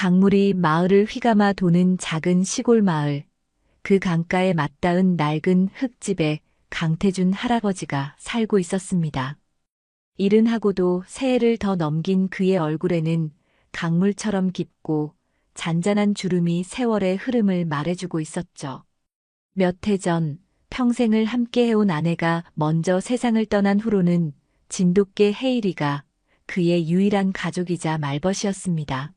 강물이 마을을 휘감아 도는 작은 시골 마을. 그 강가에 맞닿은 낡은 흙집에 강태준 할아버지가 살고 있었습니다. 일은 하고도 새해를 더 넘긴 그의 얼굴에는 강물처럼 깊고 잔잔한 주름이 세월의 흐름을 말해주고 있었죠. 몇 해 전 평생을 함께 해온 아내가 먼저 세상을 떠난 후로는 진돗개 헤이리가 그의 유일한 가족이자 말벗이었습니다.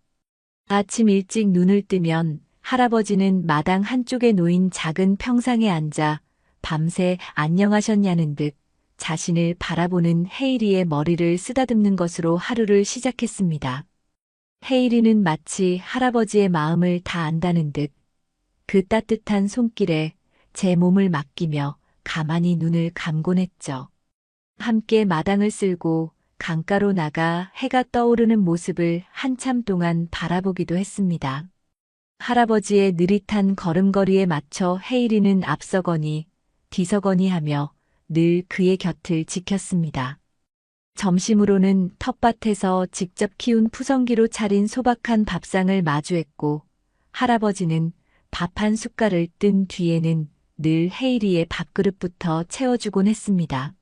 아침 일찍 눈을 뜨면 할아버지는 마당 한쪽에 놓인 작은 평상에 앉아 밤새 안녕하셨냐는 듯 자신을 바라보는 헤이리의 머리를 쓰다듬는 것으로 하루를 시작했습니다. 헤이리는 마치 할아버지의 마음을 다 안다는 듯 그 따뜻한 손길에 제 몸을 맡기며 가만히 눈을 감곤 했죠. 함께 마당을 쓸고 강가로 나가 해가 떠오르는 모습을 한참 동안 바라보기도 했습니다. 할아버지의 느릿한 걸음걸이에 맞춰 헤이리는 앞서거니 뒤서거니 하며 늘 그의 곁을 지켰습니다. 점심으로는 텃밭에서 직접 키운 푸성기로 차린 소박한 밥상을 마주했고 할아버지는 밥 한 숟갈을 뜬 뒤에는 늘 헤이리의 밥그릇부터 채워주곤 했습니다.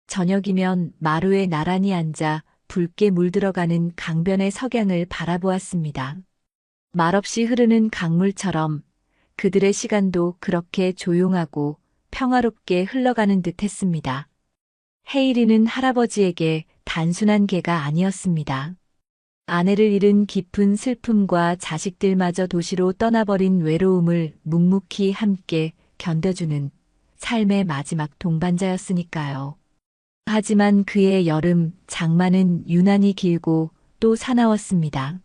저녁이면 마루에 나란히 앉아 붉게 물들어가는 강변의 석양을 바라보았습니다. 말없이 흐르는 강물처럼 그들의 시간도 그렇게 조용하고 평화롭게 흘러가는 듯 했습니다. 헤이리는 할아버지에게 단순한 개가 아니었습니다. 아내를 잃은 깊은 슬픔과 자식들마저 도시로 떠나버린 외로움을 묵묵히 함께 견뎌주는 삶의 마지막 동반자였으니까요. 하지만 그의 여름, 장마는 유난히 길고 또 사나웠습니다.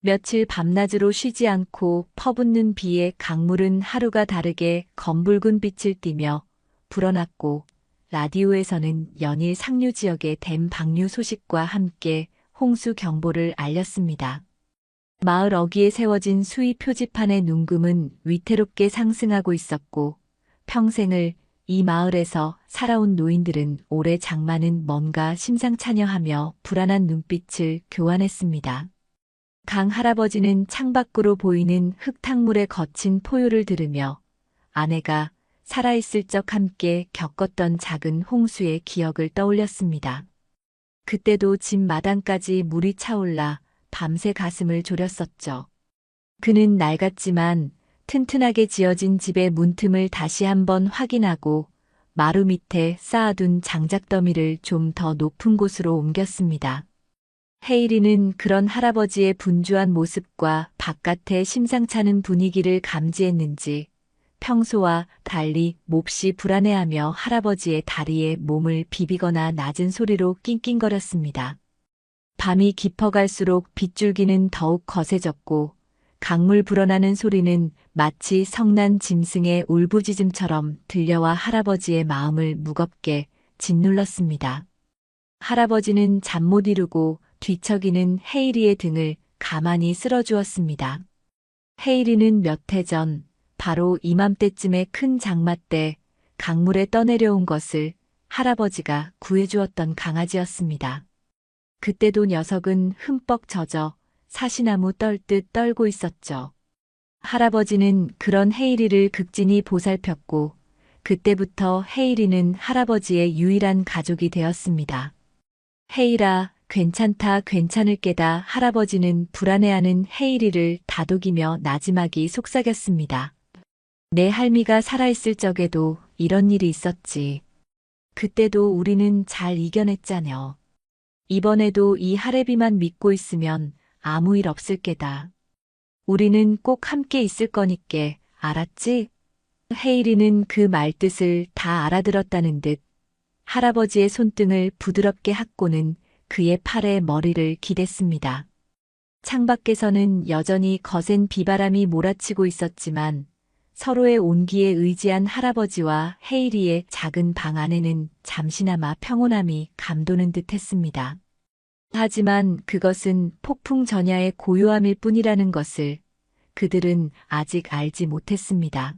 며칠 밤낮으로 쉬지 않고 퍼붓는 비에 강물은 하루가 다르게 검붉은 빛을 띠며 불어났고 라디오에서는 연일 상류 지역의 댐 방류 소식과 함께 홍수 경보를 알렸습니다. 마을 어귀에 세워진 수위 표지판의 눈금은 위태롭게 상승하고 있었고 평생을 이 마을에서 살아온 노인들은 올해 장마는 뭔가 심상찮여하며 불안한 눈빛을 교환했습니다. 강 할아버지는 창밖으로 보이는 흙탕물의 거친 포효를 들으며 아내가 살아있을 적 함께 겪었던 작은 홍수의 기억을 떠올렸습니다. 그때도 집 마당까지 물이 차올라 밤새 가슴을 졸였었죠. 그는 낡았지만 튼튼하게 지어진 집의 문틈을 다시 한번 확인하고 마루 밑에 쌓아둔 장작더미를 좀 더 높은 곳으로 옮겼습니다. 헤이리는 그런 할아버지의 분주한 모습과 바깥의 심상찮은 분위기를 감지했는지 평소와 달리 몹시 불안해하며 할아버지의 다리에 몸을 비비거나 낮은 소리로 낑낑거렸습니다. 밤이 깊어갈수록 빗줄기는 더욱 거세졌고 강물 불어나는 소리는 마치 성난 짐승의 울부짖음처럼 들려와 할아버지의 마음을 무겁게 짓눌렀습니다. 할아버지는 잠 못 이루고 뒤척이는 헤이리의 등을 가만히 쓸어주었습니다. 헤이리는 몇 해 전 바로 이맘때쯤에 큰 장마 때 강물에 떠내려온 것을 할아버지가 구해주었던 강아지였습니다. 그때도 녀석은 흠뻑 젖어 사시나무 떨듯 떨고 있었죠. 할아버지는 그런 헤이리를 극진히 보살폈고 그때부터 헤이리는 할아버지의 유일한 가족이 되었습니다. 헤이라, 괜찮다, 괜찮을 게다 할아버지는 불안해하는 헤이리를 다독이며 나지막이 속삭였습니다. 내 할미가 살아있을 적에도 이런 일이 있었지. 그때도 우리는 잘 이겨냈잖여. 이번에도 이 할애비만 믿고 있으면 아무 일 없을 게다. 우리는 꼭 함께 있을 거니께, 알았지? 헤이리는 그 말뜻을 다 알아들었다는 듯 할아버지의 손등을 부드럽게 핫고는 그의 팔에 머리를 기댔습니다. 창밖에서는 여전히 거센 비바람이 몰아치고 있었지만 서로의 온기에 의지한 할아버지와 헤이리의 작은 방 안에는 잠시나마 평온함이 감도는 듯 했습니다. 하지만 그것은 폭풍 전야의 고요함일 뿐이라는 것을 그들은 아직 알지 못했습니다.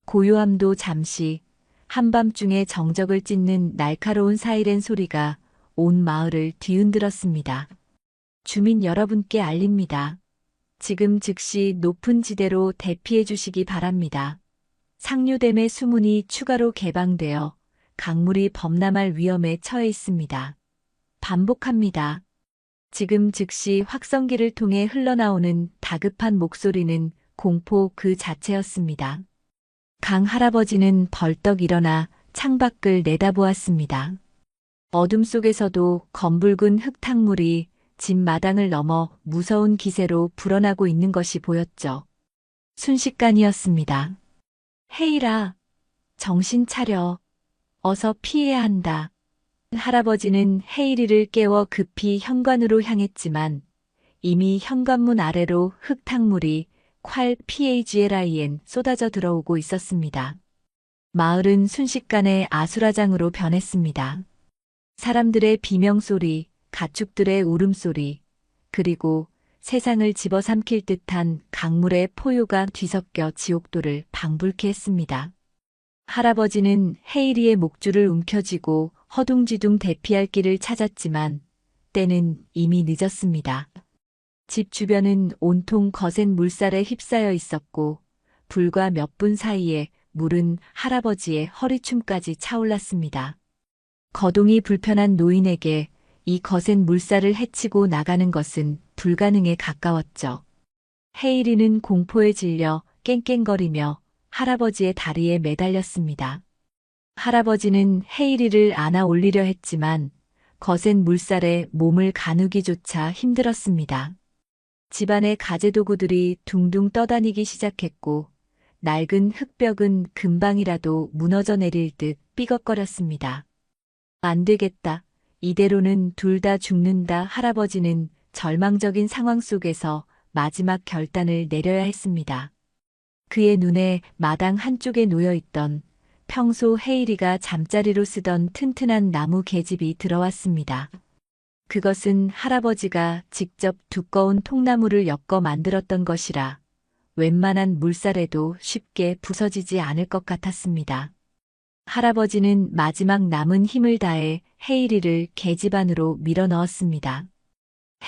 고요함도 잠시 한밤중에 정적을 찢는 날카로운 사이렌 소리가 온 마을을 뒤흔들었습니다. 주민 여러분께 알립니다. 지금 즉시 높은 지대로 대피해 주시기 바랍니다. 상류댐의 수문이 추가로 개방되어 강물이 범람할 위험에 처해 있습니다. 반복합니다. 지금 즉시 확성기를 통해 흘러나오는 다급한 목소리는 공포 그 자체였습니다. 강 할아버지는 벌떡 일어나 창밖을 내다보았습니다. 어둠 속에서도 검붉은 흙탕물이 집 마당을 넘어 무서운 기세로 불어나고 있는 것이 보였죠. 순식간이었습니다. 헤이라, 정신 차려. 어서 피해야 한다. 할아버지는 헤이리를 깨워 급히 현관으로 향했지만 이미 현관문 아래로 흙탕물이 콸 PHLIN 쏟아져 들어오고 있었습니다. 마을은 순식간에 아수라장으로 변했습니다. 사람들의 비명소리, 가축들의 울음소리, 그리고 세상을 집어삼킬 듯한 강물의 포효가 뒤섞여 지옥도를 방불케 했습니다. 할아버지는 헤이리의 목줄을 움켜쥐고 허둥지둥 대피할 길을 찾았지만 때는 이미 늦었습니다. 집 주변은 온통 거센 물살에 휩싸여 있었고 불과 몇 분 사이에 물은 할아버지의 허리춤까지 차올랐습니다. 거동이 불편한 노인에게 이 거센 물살을 헤치고 나가는 것은 불가능에 가까웠죠. 헤이리는 공포에 질려 깽깽거리며 할아버지의 다리에 매달렸습니다. 할아버지는 헤이리를 안아 올리려 했지만 거센 물살에 몸을 가누기조차 힘들었습니다. 집안의 가재도구들이 둥둥 떠다니기 시작했고 낡은 흙벽은 금방이라도 무너져 내릴 듯 삐걱거렸습니다. 안 되겠다. 이대로는 둘 다 죽는다. 할아버지는 절망적인 상황 속에서 마지막 결단을 내려야 했습니다. 그의 눈에 마당 한쪽에 놓여있던 평소 헤이리가 잠자리로 쓰던 튼튼한 나무 계집이 들어왔습니다. 그것은 할아버지가 직접 두꺼운 통나무를 엮어 만들었던 것이라 웬만한 물살에도 쉽게 부서지지 않을 것 같았습니다. 할아버지는 마지막 남은 힘을 다해 헤이리를 계집 안으로 밀어 넣었습니다.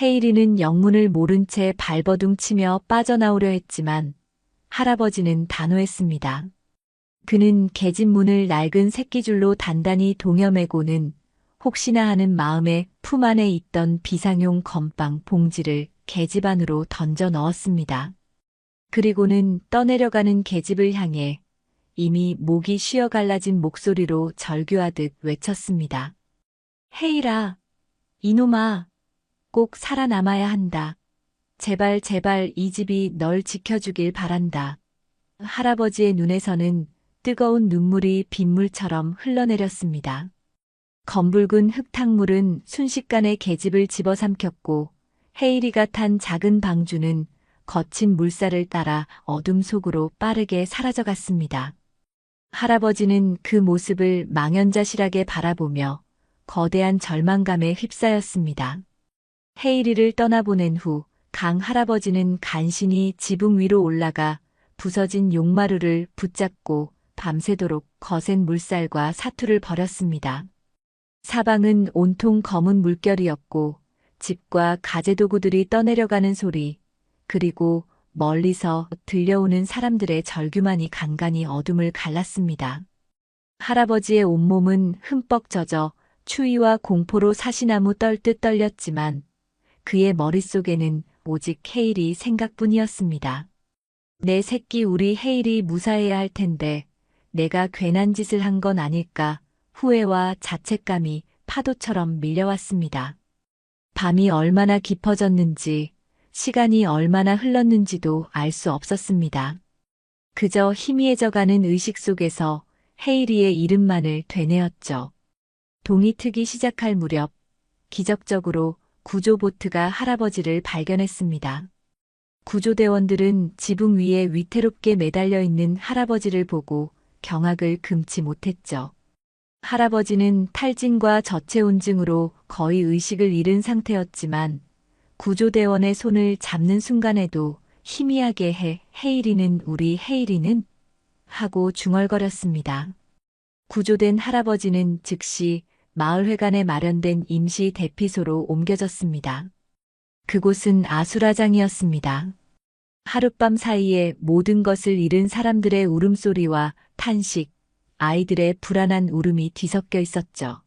헤이리는 영문을 모른 채 발버둥 치며 빠져나오려 했지만 할아버지는 단호했습니다. 그는 계집 문을 낡은 새끼줄로 단단히 동여매고는 혹시나 하는 마음에 품 안에 있던 비상용 건빵 봉지를 계집 안으로 던져 넣었습니다. 그리고는 떠내려가는 계집을 향해 이미 목이 쉬어 갈라진 목소리로 절규하듯 외쳤습니다. 헤이라, 이놈아, 꼭 살아남아야 한다. 제발 제발 이 집이 널 지켜주길 바란다. 할아버지의 눈에서는 뜨거운 눈물이 빗물처럼 흘러내렸습니다. 검붉은 흙탕물은 순식간에 계집을 집어삼켰고 헤이리가 탄 작은 방주는 거친 물살을 따라 어둠 속으로 빠르게 사라져갔습니다. 할아버지는 그 모습을 망연자실하게 바라보며 거대한 절망감에 휩싸였습니다. 헤이리를 떠나보낸 후 강 할아버지는 간신히 지붕 위로 올라가 부서진 용마루를 붙잡고 밤새도록 거센 물살과 사투를 벌였습니다. 사방은 온통 검은 물결이었고 집과 가재도구들이 떠내려가는 소리, 그리고 멀리서 들려오는 사람들의 절규만이 간간히 어둠을 갈랐습니다. 할아버지의 온몸은 흠뻑 젖어 추위와 공포로 사시나무 떨듯 떨렸지만 그의 머릿속에는 오직 헤일이 생각뿐이었습니다. 내 새끼 우리 헤일이 무사해야 할 텐데 내가 괜한 짓을 한 건 아닐까 후회와 자책감이 파도처럼 밀려왔습니다. 밤이 얼마나 깊어졌는지 시간이 얼마나 흘렀는지도 알 수 없었습니다. 그저 희미해져가는 의식 속에서 헤이리의 이름만을 되뇌었죠. 동이 트기 시작할 무렵 기적적으로 구조보트가 할아버지를 발견했습니다. 구조대원들은 지붕 위에 위태롭게 매달려 있는 할아버지를 보고 경악을 금치 못했죠. 할아버지는 탈진과 저체온증으로 거의 의식을 잃은 상태였지만 구조대원의 손을 잡는 순간에도 희미하게 헤이리는 우리 헤이리는? 하고 중얼거렸습니다. 구조된 할아버지는 즉시 마을회관에 마련된 임시 대피소로 옮겨졌습니다. 그곳은 아수라장이었습니다. 하룻밤 사이에 모든 것을 잃은 사람들의 울음소리와 탄식, 아이들의 불안한 울음이 뒤섞여 있었죠.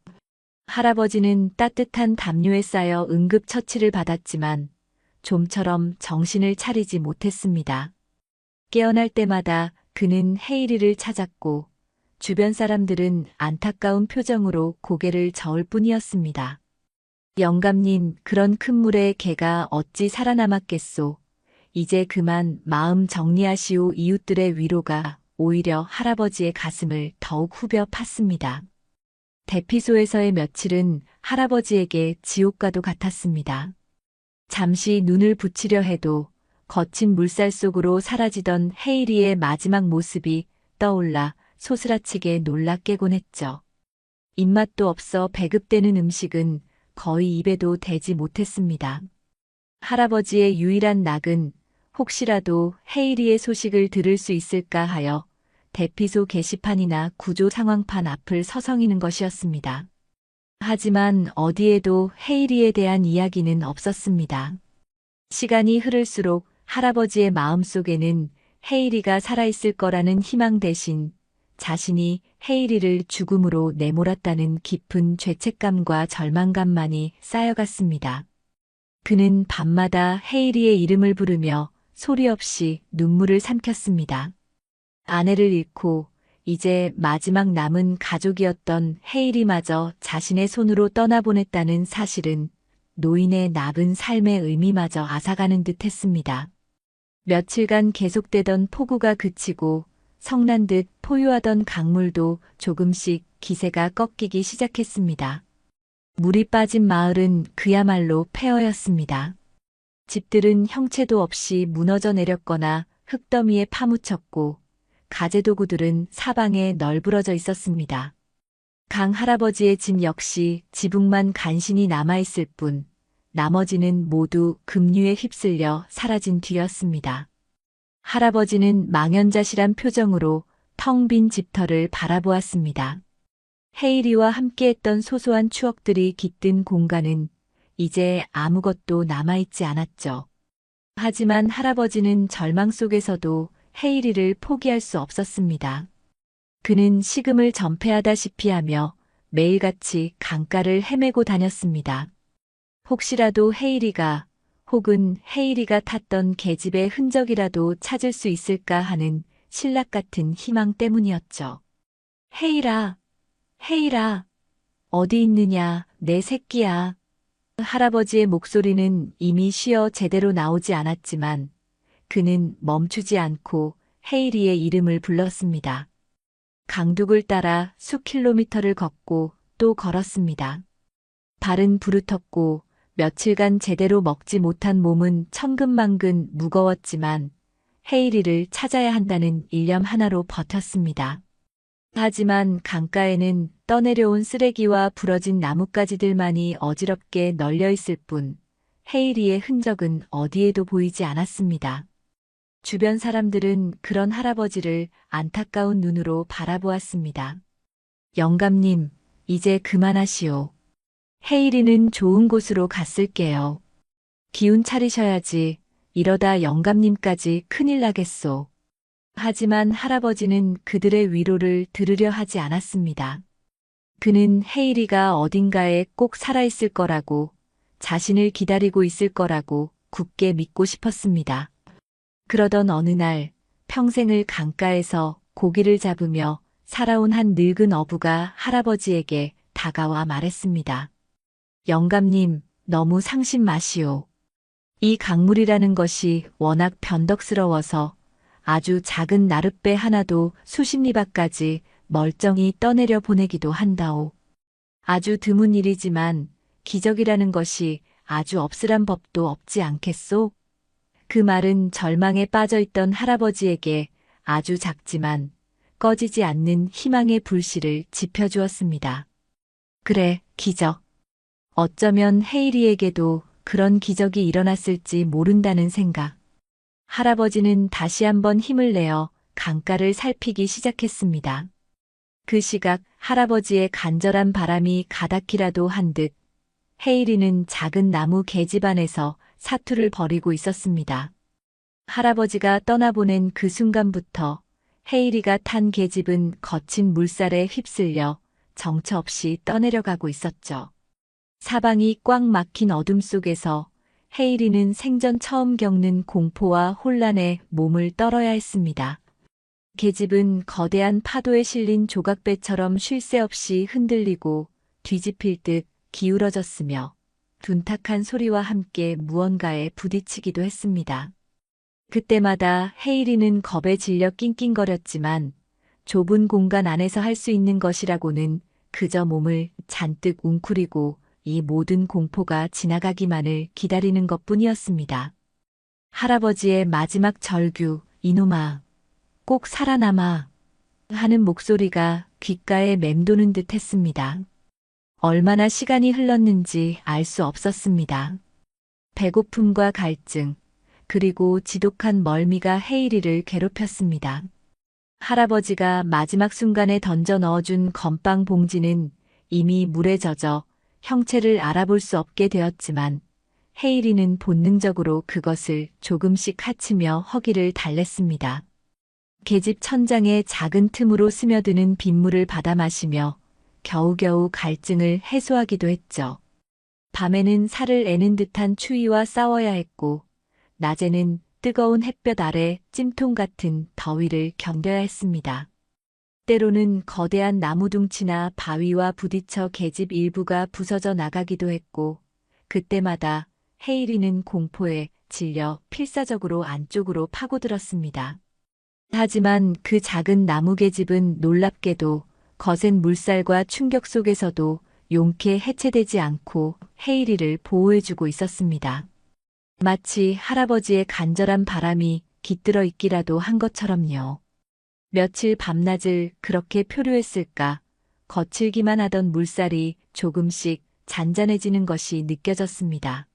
할아버지는 따뜻한 담요에 쌓여 응급처치를 받았지만 좀처럼 정신을 차리지 못했습니다. 깨어날 때마다 그는 헤이리를 찾았고 주변 사람들은 안타까운 표정으로 고개를 저을 뿐이었습니다. 영감님, 그런 큰 물에 개가 어찌 살아남았겠소. 이제 그만 마음 정리하시오. 이웃들의 위로가 오히려 할아버지의 가슴을 더욱 후벼 팠습니다. 대피소에서의 며칠은 할아버지에게 지옥과도 같았습니다. 잠시 눈을 붙이려 해도 거친 물살 속으로 사라지던 헤이리의 마지막 모습이 떠올라 소스라치게 놀라 깨곤 했죠. 입맛도 없어 배급되는 음식은 거의 입에도 대지 못했습니다. 할아버지의 유일한 낙은 혹시라도 헤이리의 소식을 들을 수 있을까 하여 대피소 게시판이나 구조 상황판 앞을 서성이는 것이었습니다. 하지만 어디에도 헤이리에 대한 이야기는 없었습니다. 시간이 흐를수록 할아버지의 마음속에는 헤이리가 살아있을 거라는 희망 대신 자신이 헤이리를 죽음으로 내몰았다는 깊은 죄책감과 절망감만이 쌓여갔습니다. 그는 밤마다 헤이리의 이름을 부르며 소리 없이 눈물을 삼켰습니다. 아내를 잃고 이제 마지막 남은 가족이었던 헤이리마저 자신의 손으로 떠나보냈다는 사실은 노인의 나은 삶의 의미마저 앗아가는 듯 했습니다. 며칠간 계속되던 폭우가 그치고 성난 듯 포유하던 강물도 조금씩 기세가 꺾이기 시작했습니다. 물이 빠진 마을은 그야말로 폐허였습니다. 집들은 형체도 없이 무너져 내렸거나 흙더미에 파묻혔고 가재도구들은 사방에 널브러져 있었습니다. 강 할아버지의 집 역시 지붕만 간신히 남아있을 뿐 나머지는 모두 급류에 휩쓸려 사라진 뒤였습니다. 할아버지는 망연자실한 표정으로 텅 빈 집터를 바라보았습니다. 헤이리와 함께했던 소소한 추억들이 깃든 공간은 이제 아무것도 남아있지 않았죠. 하지만 할아버지는 절망 속에서도 헤이리를 포기할 수 없었습니다. 그는 식음을 전폐하다시피 하며 매일같이 강가를 헤매고 다녔습니다. 혹시라도 헤이리가 혹은 헤이리가 탔던 계집의 흔적이라도 찾을 수 있을까 하는 신락 같은 희망 때문이었죠. 헤이라, 헤이라, 어디 있느냐, 내 새끼야. 할아버지의 목소리는 이미 쉬어 제대로 나오지 않았지만 그는 멈추지 않고 헤이리의 이름을 불렀습니다. 강둑을 따라 수킬로미터를 걷고 또 걸었습니다. 발은 부르텄고 며칠간 제대로 먹지 못한 몸은 천근만근 무거웠지만 헤이리를 찾아야 한다는 일념 하나로 버텼습니다. 하지만 강가에는 떠내려온 쓰레기와 부러진 나뭇가지들만이 어지럽게 널려 있을 뿐 헤이리의 흔적은 어디에도 보이지 않았습니다. 주변 사람들은 그런 할아버지를 안타까운 눈으로 바라보았습니다. 영감님, 이제 그만하시오. 헤이리는 좋은 곳으로 갔을게요. 기운 차리셔야지. 이러다 영감님까지 큰일 나겠소. 하지만 할아버지는 그들의 위로를 들으려 하지 않았습니다. 그는 헤이리가 어딘가에 꼭 살아있을 거라고, 자신을 기다리고 있을 거라고 굳게 믿고 싶었습니다. 그러던 어느 날 평생을 강가에서 고기를 잡으며 살아온 한 늙은 어부가 할아버지에게 다가와 말했습니다. 영감님, 너무 상심 마시오. 이 강물이라는 것이 워낙 변덕스러워서 아주 작은 나룻배 하나도 수십 리바까지 멀쩡히 떠내려 보내기도 한다오. 아주 드문 일이지만 기적이라는 것이 아주 없으란 법도 없지 않겠소? 그 말은 절망에 빠져있던 할아버지에게 아주 작지만 꺼지지 않는 희망의 불씨를 지펴주었습니다. 그래, 기적. 어쩌면 헤이리에게도 그런 기적이 일어났을지 모른다는 생각. 할아버지는 다시 한번 힘을 내어 강가를 살피기 시작했습니다. 그 시각 할아버지의 간절한 바람이 가닿기라도 한 듯 헤이리는 작은 나무 계집 안에서 사투를 벌이고 있었습니다. 할아버지가 떠나보낸 그 순간부터 헤이리가 탄 계집은 거친 물살에 휩쓸려 정처 없이 떠내려가고 있었죠. 사방이 꽉 막힌 어둠 속에서 헤이리는 생전 처음 겪는 공포와 혼란에 몸을 떨어야 했습니다. 계집은 거대한 파도에 실린 조각배처럼 쉴 새 없이 흔들리고 뒤집힐 듯 기울어졌으며 둔탁한 소리와 함께 무언가에 부딪히기도 했습니다. 그때마다 헤이리는 겁에 질려 낑낑거렸지만 좁은 공간 안에서 할 수 있는 것이라고는 그저 몸을 잔뜩 웅크리고 이 모든 공포가 지나가기만을 기다리는 것뿐이었습니다. 할아버지의 마지막 절규, 이놈아, 꼭 살아남아 하는 목소리가 귓가에 맴도는 듯 했습니다. 얼마나 시간이 흘렀는지 알 수 없었습니다. 배고픔과 갈증, 그리고 지독한 멀미가 헤이리를 괴롭혔습니다. 할아버지가 마지막 순간에 던져 넣어준 건빵 봉지는 이미 물에 젖어 형체를 알아볼 수 없게 되었지만 헤이리는 본능적으로 그것을 조금씩 하치며 허기를 달랬습니다. 계집 천장의 작은 틈으로 스며드는 빗물을 받아 마시며 겨우겨우 갈증을 해소하기도 했죠. 밤에는 살을 애는 듯한 추위와 싸워야 했고 낮에는 뜨거운 햇볕 아래 찜통 같은 더위를 견뎌야 했습니다. 때로는 거대한 나무둥치나 바위와 부딪혀 계집 일부가 부서져 나가기도 했고 그때마다 헤이리는 공포에 질려 필사적으로 안쪽으로 파고들었습니다. 하지만 그 작은 나무 계집은 놀랍게도 거센 물살과 충격 속에서도 용케 해체되지 않고 헤이리를 보호해주고 있었습니다. 마치 할아버지의 간절한 바람이 깃들어 있기라도 한 것처럼요. 며칠 밤낮을 그렇게 표류했을까 거칠기만 하던 물살이 조금씩 잔잔해지는 것이 느껴졌습니다.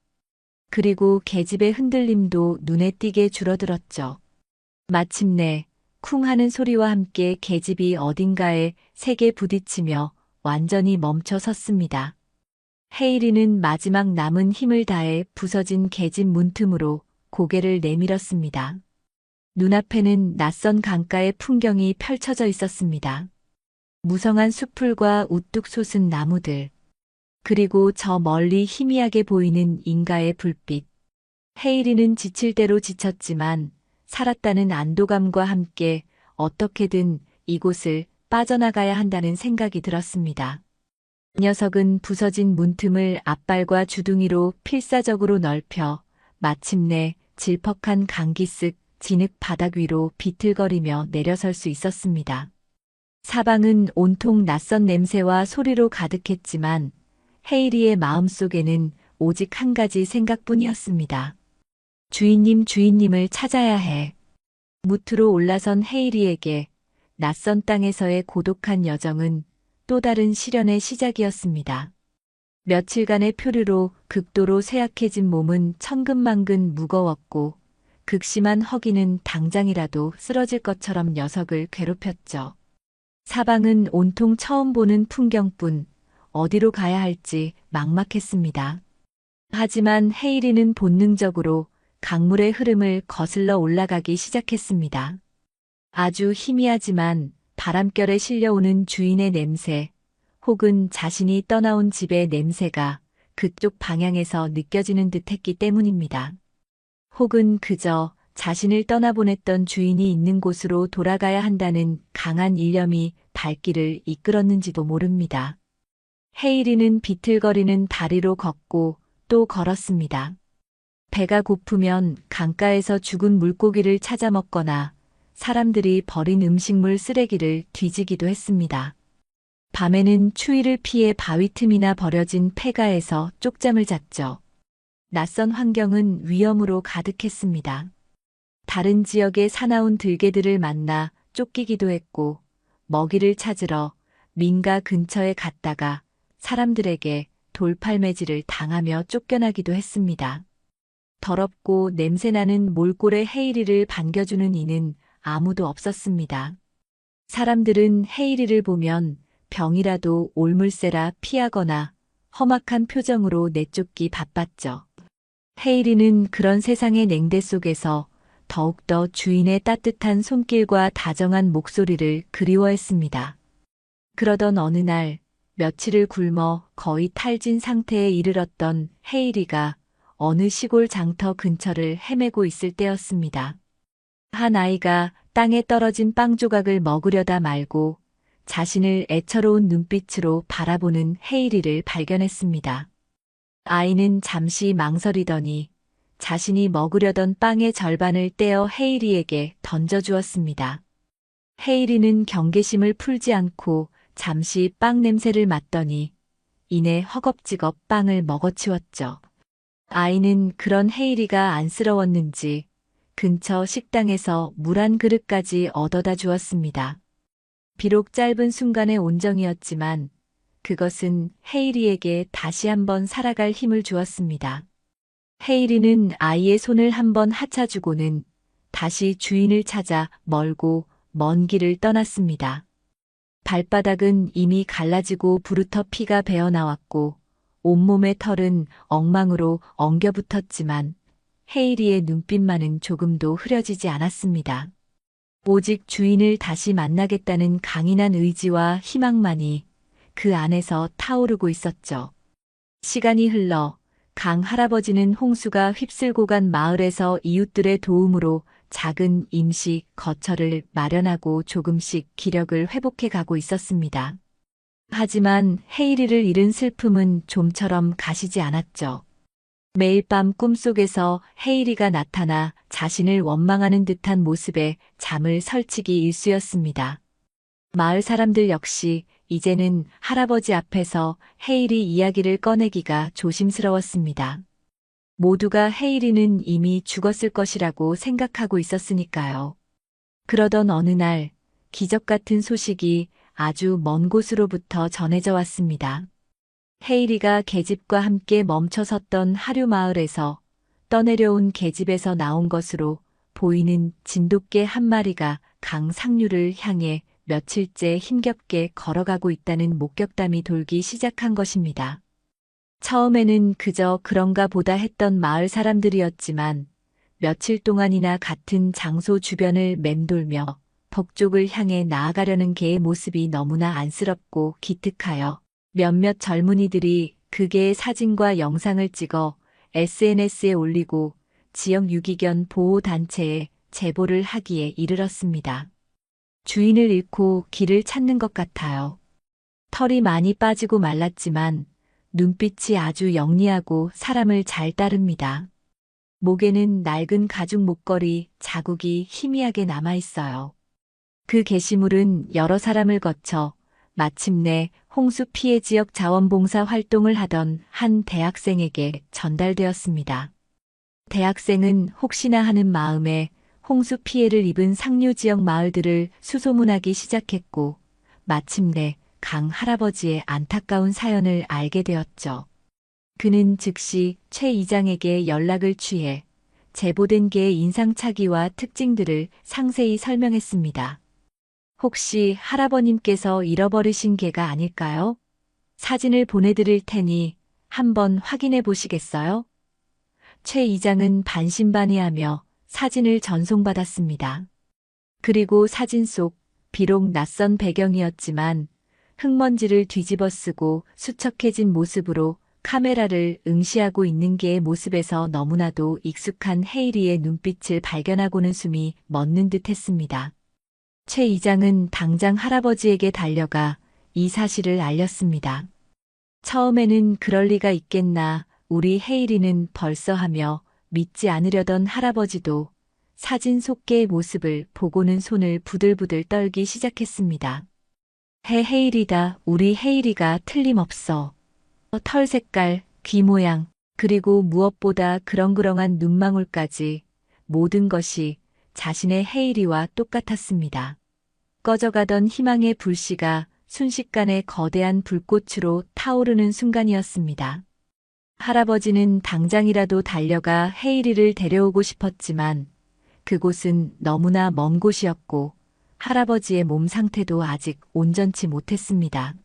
그리고 계집의 흔들림도 눈에 띄게 줄어들었죠. 마침내 쿵 하는 소리와 함께 계집이 어딘가에 세게 부딪히며 완전히 멈춰 섰습니다. 헤이리는 마지막 남은 힘을 다해 부서진 계집 문틈으로 고개를 내밀었습니다. 눈앞에는 낯선 강가의 풍경이 펼쳐져 있었습니다. 무성한 숲풀과 우뚝 솟은 나무들, 그리고 저 멀리 희미하게 보이는 인가의 불빛. 헤이리는 지칠 대로 지쳤지만 살았다는 안도감과 함께 어떻게든 이곳을 빠져나가야 한다는 생각이 들었습니다. 녀석은 부서진 문틈을 앞발과 주둥이로 필사적으로 넓혀 마침내 질퍽한 강기슭 진흙 바닥 위로 비틀거리며 내려설 수 있었습니다. 사방은 온통 낯선 냄새와 소리로 가득했지만 헤이리의 마음속에는 오직 한 가지 생각뿐이었습니다. 주인님을 찾아야 해. 무트로 올라선 헤이리에게 낯선 땅에서의 고독한 여정은 또 다른 시련의 시작이었습니다. 며칠간의 표류로 극도로 쇠약해진 몸은 천근만근 무거웠고 극심한 허기는 당장이라도 쓰러질 것처럼 녀석을 괴롭혔죠. 사방은 온통 처음 보는 풍경뿐 어디로 가야 할지 막막했습니다. 하지만 헤이리는 본능적으로 강물의 흐름을 거슬러 올라가기 시작했습니다. 아주 희미하지만 바람결에 실려오는 주인의 냄새, 혹은 자신이 떠나온 집의 냄새가 그쪽 방향에서 느껴지는 듯했기 때문입니다. 혹은 그저 자신을 떠나보냈던 주인이 있는 곳으로 돌아가야 한다는 강한 일념이 발길을 이끌었는지도 모릅니다. 헤이리는 비틀거리는 다리로 걷고 또 걸었습니다. 배가 고프면 강가에서 죽은 물고기를 찾아 먹거나 사람들이 버린 음식물 쓰레기를 뒤지기도 했습니다. 밤에는 추위를 피해 바위 틈이나 버려진 폐가에서 쪽잠을 잤죠. 낯선 환경은 위험으로 가득했습니다. 다른 지역의 사나운 들개들을 만나 쫓기기도 했고 먹이를 찾으러 민가 근처에 갔다가 사람들에게 돌팔매질을 당하며 쫓겨나기도 했습니다. 더럽고 냄새나는 몰골의 헤이리를 반겨주는 이는 아무도 없었습니다. 사람들은 헤이리를 보면 병이라도 옮을세라 피하거나 험악한 표정으로 내쫓기 바빴죠. 헤이리는 그런 세상의 냉대 속에서 더욱더 주인의 따뜻한 손길과 다정한 목소리를 그리워했습니다. 그러던 어느 날 며칠을 굶어 거의 탈진 상태에 이르렀던 헤이리가 어느 시골 장터 근처를 헤매고 있을 때였습니다. 한 아이가 땅에 떨어진 빵 조각을 먹으려다 말고 자신을 애처로운 눈빛으로 바라보는 헤이리를 발견했습니다. 아이는 잠시 망설이더니 자신이 먹으려던 빵의 절반을 떼어 헤이리에게 던져주었습니다. 헤이리는 경계심을 풀지 않고 잠시 빵 냄새를 맡더니 이내 허겁지겁 빵을 먹어치웠죠. 아이는 그런 헤이리가 안쓰러웠는지 근처 식당에서 물 한 그릇까지 얻어다 주었습니다. 비록 짧은 순간의 온정이었지만 그것은 헤이리에게 다시 한번 살아갈 힘을 주었습니다. 헤이리는 아이의 손을 한번 하차주고는 다시 주인을 찾아 멀고 먼 길을 떠났습니다. 발바닥은 이미 갈라지고 부르터 피가 배어나왔고 온몸의 털은 엉망으로 엉겨붙었지만 헤이리의 눈빛만은 조금도 흐려지지 않았습니다. 오직 주인을 다시 만나겠다는 강인한 의지와 희망만이 그 안에서 타오르고 있었죠. 시간이 흘러 강 할아버지는 홍수가 휩쓸고 간 마을에서 이웃들의 도움으로 작은 임시 거처를 마련하고 조금씩 기력을 회복해 가고 있었습니다. 하지만 헤이리를 잃은 슬픔은 좀처럼 가시지 않았죠. 매일 밤 꿈속에서 헤이리가 나타나 자신을 원망하는 듯한 모습에 잠을 설치기 일쑤였습니다. 마을 사람들 역시 이제는 할아버지 앞에서 헤이리 이야기를 꺼내기가 조심스러웠습니다. 모두가 헤이리는 이미 죽었을 것이라고 생각하고 있었으니까요. 그러던 어느 날 기적 같은 소식이 아주 먼 곳으로부터 전해져 왔습니다. 헤이리가 계집과 함께 멈춰섰던 하류 마을에서 떠내려온 계집에서 나온 것으로 보이는 진돗개 한 마리가 강 상류를 향해 며칠째 힘겹게 걸어가고 있다는 목격담이 돌기 시작한 것입니다. 처음에는 그저 그런가 보다 했던 마을 사람들이었지만 며칠 동안이나 같은 장소 주변을 맴돌며 덕쪽을 향해 나아가려는 개의 모습이 너무나 안쓰럽고 기특하여 몇몇 젊은이들이 그 개의 사진과 영상을 찍어 SNS에 올리고 지역 유기견 보호단체에 제보를 하기에 이르렀습니다. 주인을 잃고 길을 찾는 것 같아요. 털이 많이 빠지고 말랐지만 눈빛이 아주 영리하고 사람을 잘 따릅니다. 목에는 낡은 가죽 목걸이 자국이 희미하게 남아있어요. 그 게시물은 여러 사람을 거쳐 마침내 홍수 피해 지역 자원봉사 활동을 하던 한 대학생에게 전달되었습니다. 대학생은 혹시나 하는 마음에 홍수 피해를 입은 상류 지역 마을들을 수소문하기 시작했고 마침내 강 할아버지의 안타까운 사연을 알게 되었죠. 그는 즉시 최 이장에게 연락을 취해 제보된 개의 인상착의와 특징들을 상세히 설명했습니다. 혹시 할아버님께서 잃어버리신 개가 아닐까요? 사진을 보내드릴 테니 한번 확인해 보시겠어요? 최 이장은 반신반의하며 사진을 전송받았습니다. 그리고 사진 속 비록 낯선 배경이었지만 흙먼지를 뒤집어 쓰고 수척해진 모습으로 카메라를 응시하고 있는 개의 모습에서 너무나도 익숙한 헤이리의 눈빛을 발견하고는 숨이 멎는 듯 했습니다. 최 이장은 당장 할아버지에게 달려가 이 사실을 알렸습니다. 처음에는 그럴 리가 있겠나 우리 헤이리는 벌써 하며 믿지 않으려던 할아버지도 사진 속 개의 모습을 보고는 손을 부들부들 떨기 시작했습니다. 헤이리다. 우리 헤이리가 틀림없어. 털 색깔, 귀 모양, 그리고 무엇보다 그렁그렁한 눈망울까지 모든 것이 자신의 헤이리와 똑같았습니다. 꺼져가던 희망의 불씨가 순식간에 거대한 불꽃으로 타오르는 순간이었습니다. 할아버지는 당장이라도 달려가 헤이리를 데려오고 싶었지만 그곳은 너무나 먼 곳이었고 할아버지의 몸 상태도 아직 온전치 못했습니다.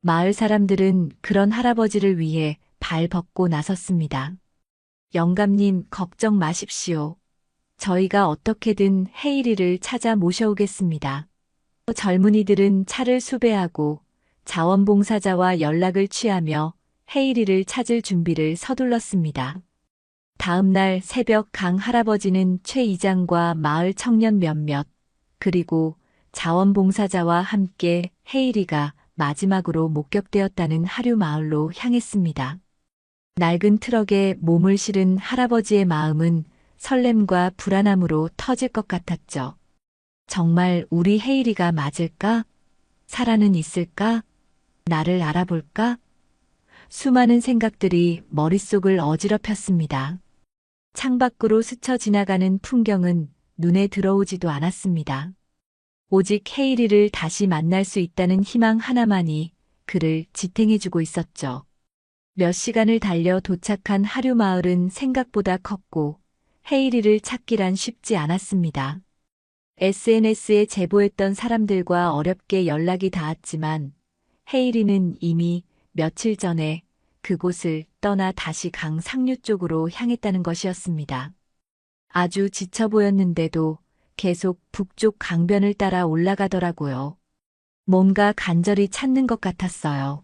마을 사람들은 그런 할아버지를 위해 발 벗고 나섰습니다. 영감님, 걱정 마십시오. 저희가 어떻게든 헤이리를 찾아 모셔오겠습니다. 젊은이들은 차를 수배하고 자원봉사자와 연락을 취하며 헤이리를 찾을 준비를 서둘렀습니다. 다음 날 새벽 강 할아버지는 최 이장과 마을 청년 몇몇, 그리고 자원봉사자와 함께 헤이리가 마지막으로 목격되었다는 하류 마을로 향했습니다. 낡은 트럭에 몸을 실은 할아버지의 마음은 설렘과 불안함으로 터질 것 같았죠. 정말 우리 헤이리가 맞을까? 살아는 있을까? 나를 알아볼까? 수많은 생각들이 머릿속을 어지럽혔습니다. 창밖으로 스쳐 지나가는 풍경은 눈에 들어오지도 않았습니다. 오직 헤이리를 다시 만날 수 있다는 희망 하나만이 그를 지탱해주고 있었죠. 몇 시간을 달려 도착한 하류 마을은 생각보다 컸고 헤이리를 찾기란 쉽지 않았습니다. SNS에 제보했던 사람들과 어렵게 연락이 닿았지만 헤이리는 이미 며칠 전에 그곳을 떠나 다시 강 상류 쪽으로 향했다는 것이었습니다. 아주 지쳐 보였는데도 계속 북쪽 강변을 따라 올라가더라고요. 뭔가 간절히 찾는 것 같았어요.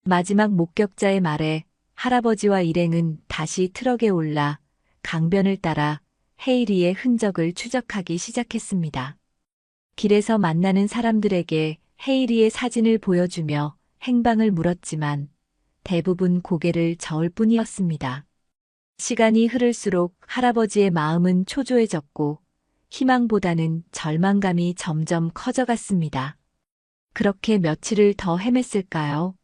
마지막 목격자의 말에 할아버지와 일행은 다시 트럭에 올라 강변을 따라 헤이리의 흔적을 추적하기 시작했습니다. 길에서 만나는 사람들에게 헤이리의 사진을 보여주며 행방을 물었지만 대부분 고개를 저을 뿐이었습니다. 시간이 흐를수록 할아버지의 마음은 초조해졌고 희망보다는 절망감이 점점 커져갔습니다. 그렇게 며칠을 더 헤맸을까요?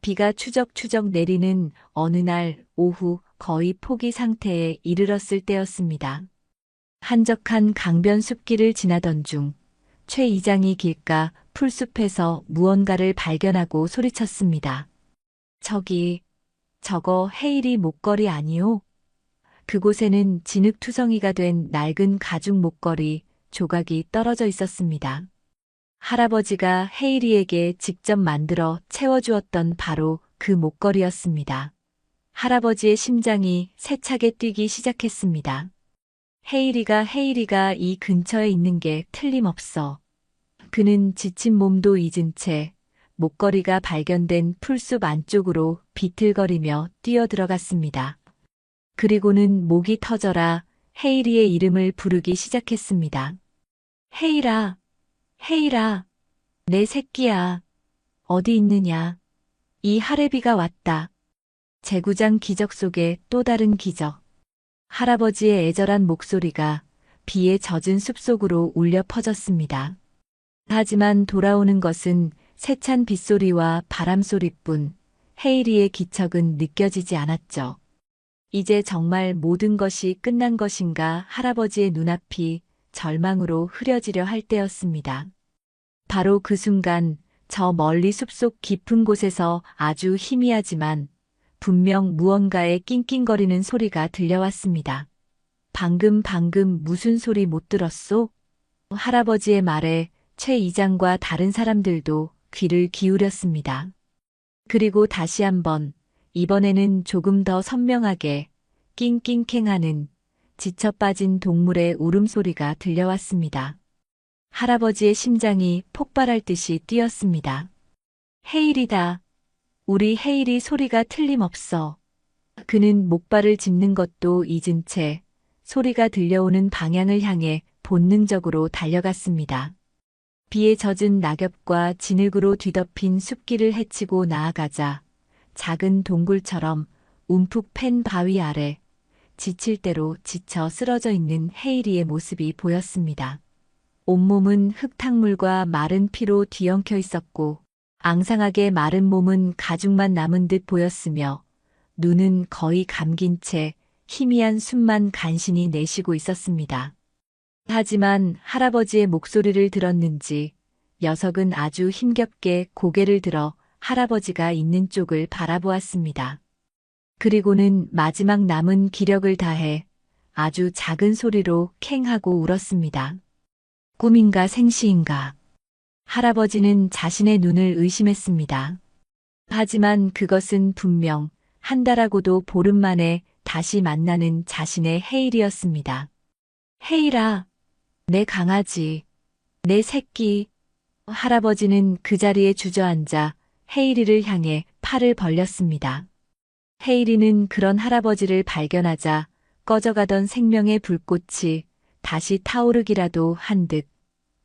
비가 추적추적 내리는 어느 날 오후 거의 포기 상태에 이르렀을 때였습니다. 한적한 강변 숲길을 지나던 중 최 이장이 길가 풀숲에서 무언가를 발견하고 소리쳤습니다. 저거 헤이리 목걸이 아니오? 그곳에는 진흙투성이가 된 낡은 가죽 목걸이 조각이 떨어져 있었습니다. 할아버지가 헤이리에게 직접 만들어 채워주었던 바로 그 목걸이였습니다. 할아버지의 심장이 세차게 뛰기 시작했습니다. 헤이리가 이 근처에 있는 게 틀림없어. 그는 지친 몸도 잊은 채 목걸이가 발견된 풀숲 안쪽으로 비틀거리며 뛰어들어갔습니다. 그리고는 목이 터져라 헤이리의 이름을 부르기 시작했습니다. 헤이라, 헤이라, 내 새끼야. 어디 있느냐. 이 할애비가 왔다. 제구장 기적 속에 또 다른 기적. 할아버지의 애절한 목소리가 비에 젖은 숲속으로 울려 퍼졌습니다. 하지만 돌아오는 것은 세찬 빗소리와 바람소리뿐 헤이리의 기척은 느껴지지 않았죠. 이제 정말 모든 것이 끝난 것인가 할아버지의 눈앞이 절망으로 흐려지려 할 때였습니다. 바로 그 순간 저 멀리 숲속 깊은 곳에서 아주 희미하지만 분명 무언가의 낑낑거리는 소리가 들려왔습니다. 방금 무슨 소리 못 들었소? 할아버지의 말에 최 이장과 다른 사람들도 귀를 기울였습니다. 그리고 다시 한번, 이번에는 조금 더 선명하게 낑낑캥하는 지쳐 빠진 동물의 울음소리가 들려왔습니다. 할아버지의 심장이 폭발할 듯이 뛰었습니다. 헤일이다. 우리 헤일이 소리가 틀림없어. 그는 목발을 짚는 것도 잊은 채 소리가 들려오는 방향을 향해 본능적으로 달려갔습니다. 비에 젖은 낙엽과 진흙으로 뒤덮인 숲길을 헤치고 나아가자 작은 동굴처럼 움푹 팬 바위 아래 지칠 대로 지쳐 쓰러져 있는 헤이리의 모습이 보였습니다. 온몸은 흙탕물과 마른 피로 뒤엉켜 있었고 앙상하게 마른 몸은 가죽만 남은 듯 보였으며 눈은 거의 감긴 채 희미한 숨만 간신히 내쉬고 있었습니다. 하지만 할아버지의 목소리를 들었는지 녀석은 아주 힘겹게 고개를 들어 할아버지가 있는 쪽을 바라보았습니다. 그리고는 마지막 남은 기력을 다해 아주 작은 소리로 캥하고 울었습니다. 꿈인가 생시인가. 할아버지는 자신의 눈을 의심했습니다. 하지만 그것은 분명 한 달하고도 보름 만에 다시 만나는 자신의 헤일이었습니다. 헤이라, 내 강아지, 내 새끼. 할아버지는 그 자리에 주저앉아 헤이리를 향해 팔을 벌렸습니다. 헤이리는 그런 할아버지를 발견하자 꺼져가던 생명의 불꽃이 다시 타오르기라도 한 듯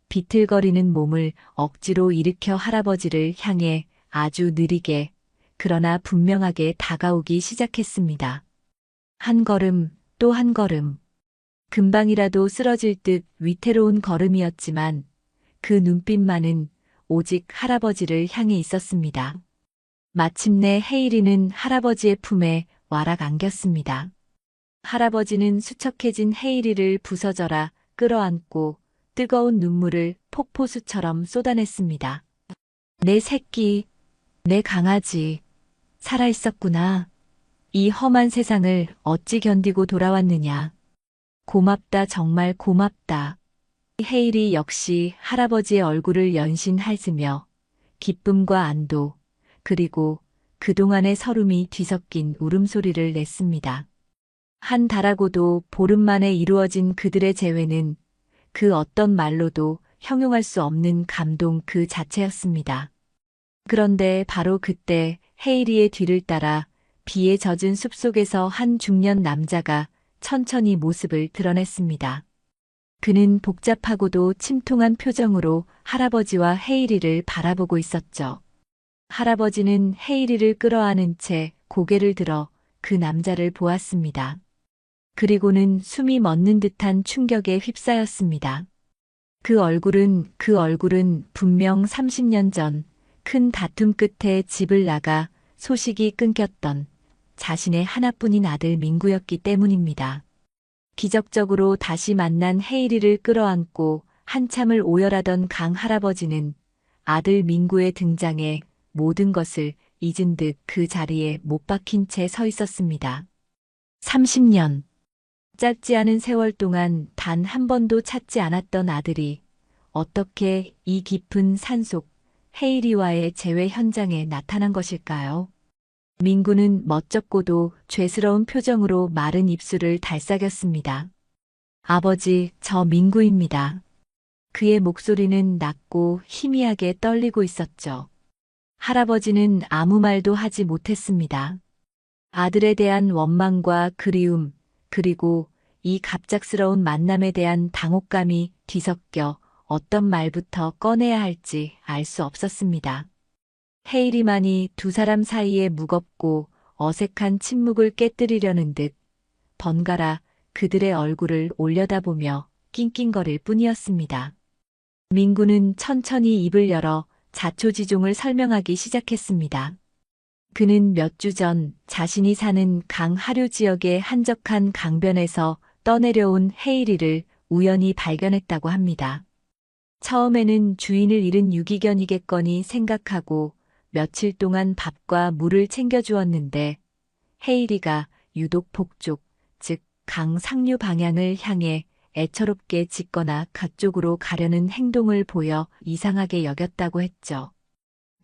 비틀거리는 몸을 억지로 일으켜 할아버지를 향해 아주 느리게 그러나 분명하게 다가오기 시작했습니다. 한 걸음 또 한 걸음. 금방이라도 쓰러질 듯 위태로운 걸음이었지만 그 눈빛만은 오직 할아버지를 향해 있었습니다. 마침내 헤이리는 할아버지의 품에 와락 안겼습니다. 할아버지는 수척해진 헤이리를 부서져라 끌어안고 뜨거운 눈물을 폭포수처럼 쏟아냈습니다. 내 새끼, 내 강아지, 살아있었구나. 이 험한 세상을 어찌 견디고 돌아왔느냐. 고맙다, 정말 고맙다. 헤일이 역시 할아버지의 얼굴을 연신하으며 기쁨과 안도, 그리고 그동안의 서름이 뒤섞인 울음소리를 냈습니다. 한 달하고도 보름 만에 이루어진 그들의 재회는 그 어떤 말로도 형용할 수 없는 감동 그 자체였습니다. 그런데 바로 그때 헤이리의 뒤를 따라 비에 젖은 숲속에서 한 중년 남자가 천천히 모습을 드러냈습니다. 그는 복잡하고도 침통한 표정으로 할아버지와 헤이리를 바라보고 있었죠. 할아버지는 헤이리를 끌어안은 채 고개를 들어 그 남자를 보았습니다. 그리고는 숨이 멎는 듯한 충격에 휩싸였습니다. 그 얼굴은 분명 30년 전 큰 다툼 끝에 집을 나가 소식이 끊겼던 자신의 하나뿐인 아들 민구였기 때문입니다. 기적적으로 다시 만난 헤이리를 끌어안고 한참을 오열하던 강 할아버지는 아들 민구의 등장에 모든 것을 잊은 듯 그 자리에 못 박힌 채 서 있었습니다. 30년. 짧지 않은 세월 동안 단 한 번도 찾지 않았던 아들이 어떻게 이 깊은 산속 헤이리와의 재회 현장에 나타난 것일까요? 민구는 멋쩍고도 죄스러운 표정으로 마른 입술을 달싹였습니다. 아버지, 저 민구입니다. 그의 목소리는 낮고 희미하게 떨리고 있었죠. 할아버지는 아무 말도 하지 못했습니다. 아들에 대한 원망과 그리움, 그리고 이 갑작스러운 만남에 대한 당혹감이 뒤섞여 어떤 말부터 꺼내야 할지 알 수 없었습니다. 헤이리만이 두 사람 사이에 무겁고 어색한 침묵을 깨뜨리려는 듯 번갈아 그들의 얼굴을 올려다보며 낑낑거릴 뿐이었습니다. 민구는 천천히 입을 열어 자초지종을 설명하기 시작했습니다. 그는 몇 주 전 자신이 사는 강 하류 지역의 한적한 강변에서 떠내려온 헤이리를 우연히 발견했다고 합니다. 처음에는 주인을 잃은 유기견이겠거니 생각하고 며칠 동안 밥과 물을 챙겨주었는데 헤이리가 유독 북쪽, 즉 강 상류 방향을 향해 애처롭게 짖거나 그쪽으로 가려는 행동을 보여 이상하게 여겼다고 했죠.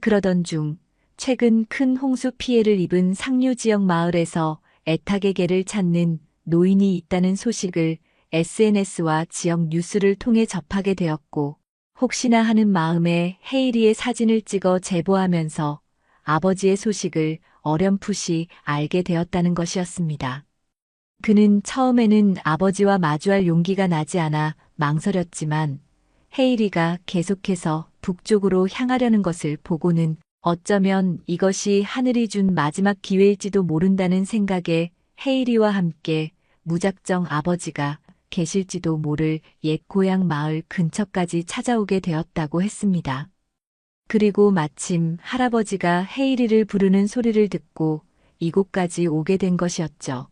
그러던 중 최근 큰 홍수 피해를 입은 상류 지역 마을에서 애타게 개를 찾는 노인이 있다는 소식을 SNS와 지역 뉴스를 통해 접하게 되었고 혹시나 하는 마음에 헤이리의 사진을 찍어 제보하면서 아버지의 소식을 어렴풋이 알게 되었다는 것이었습니다. 그는 처음에는 아버지와 마주할 용기가 나지 않아 망설였지만 헤이리가 계속해서 북쪽으로 향하려는 것을 보고는 어쩌면 이것이 하늘이 준 마지막 기회일지도 모른다는 생각에 헤이리와 함께 무작정 아버지가 계실지도 모를 옛 고향 마을 근처까지 찾아오게 되었다고 했습니다. 그리고 마침 할아버지가 헤이리를 부르는 소리를 듣고 이곳까지 오게 된 것이었죠.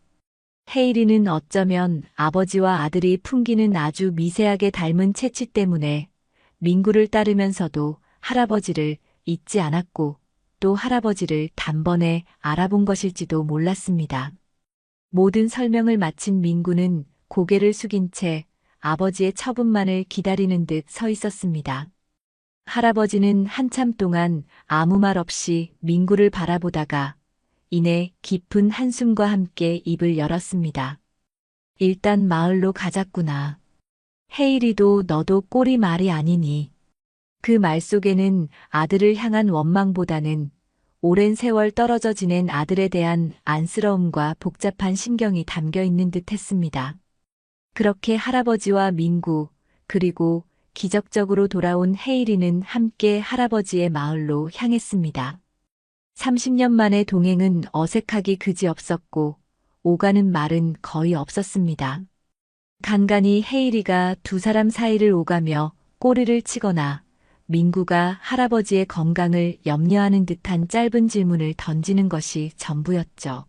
헤이리는 어쩌면 아버지와 아들이 풍기는 아주 미세하게 닮은 체취 때문에 민구를 따르면서도 할아버지를 잊지 않았고 또 할아버지를 단번에 알아본 것일지도 몰랐습니다. 모든 설명을 마친 민구는 고개를 숙인 채 아버지의 처분만을 기다리는 듯 서 있었습니다. 할아버지는 한참 동안 아무 말 없이 민구를 바라보다가 이내 깊은 한숨과 함께 입을 열었습니다. 일단 마을로 가자꾸나. 헤일이도 너도 꼴이 말이 아니니. 그 말 속에는 아들을 향한 원망보다는 오랜 세월 떨어져 지낸 아들에 대한 안쓰러움과 복잡한 심경이 담겨 있는 듯 했습니다. 그렇게 할아버지와 민구, 그리고 기적적으로 돌아온 헤일이는 함께 할아버지의 마을로 향했습니다. 30년 만의 동행은 어색하기 그지없었고 오가는 말은 거의 없었습니다. 간간히 헤일이가 두 사람 사이를 오가며 꼬리를 치거나 민구가 할아버지의 건강을 염려하는 듯한 짧은 질문을 던지는 것이 전부였죠.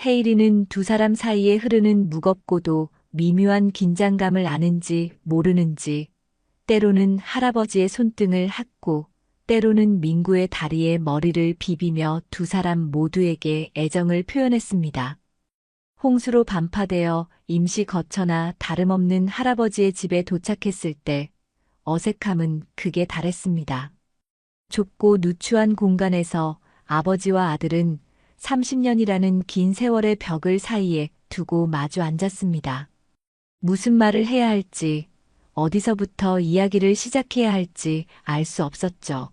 헤일이는 두 사람 사이에 흐르는 무겁고도 미묘한 긴장감을 아는지 모르는지 때로는 할아버지의 손등을 핥고 때로는 민구의 다리에 머리를 비비며 두 사람 모두에게 애정을 표현했습니다. 홍수로 반파되어 임시 거처나 다름없는 할아버지의 집에 도착했을 때 어색함은 극에 달했습니다. 좁고 누추한 공간에서 아버지와 아들은 30년이라는 긴 세월의 벽을 사이에 두고 마주 앉았습니다. 무슨 말을 해야 할지, 어디서부터 이야기를 시작해야 할지 알 수 없었죠.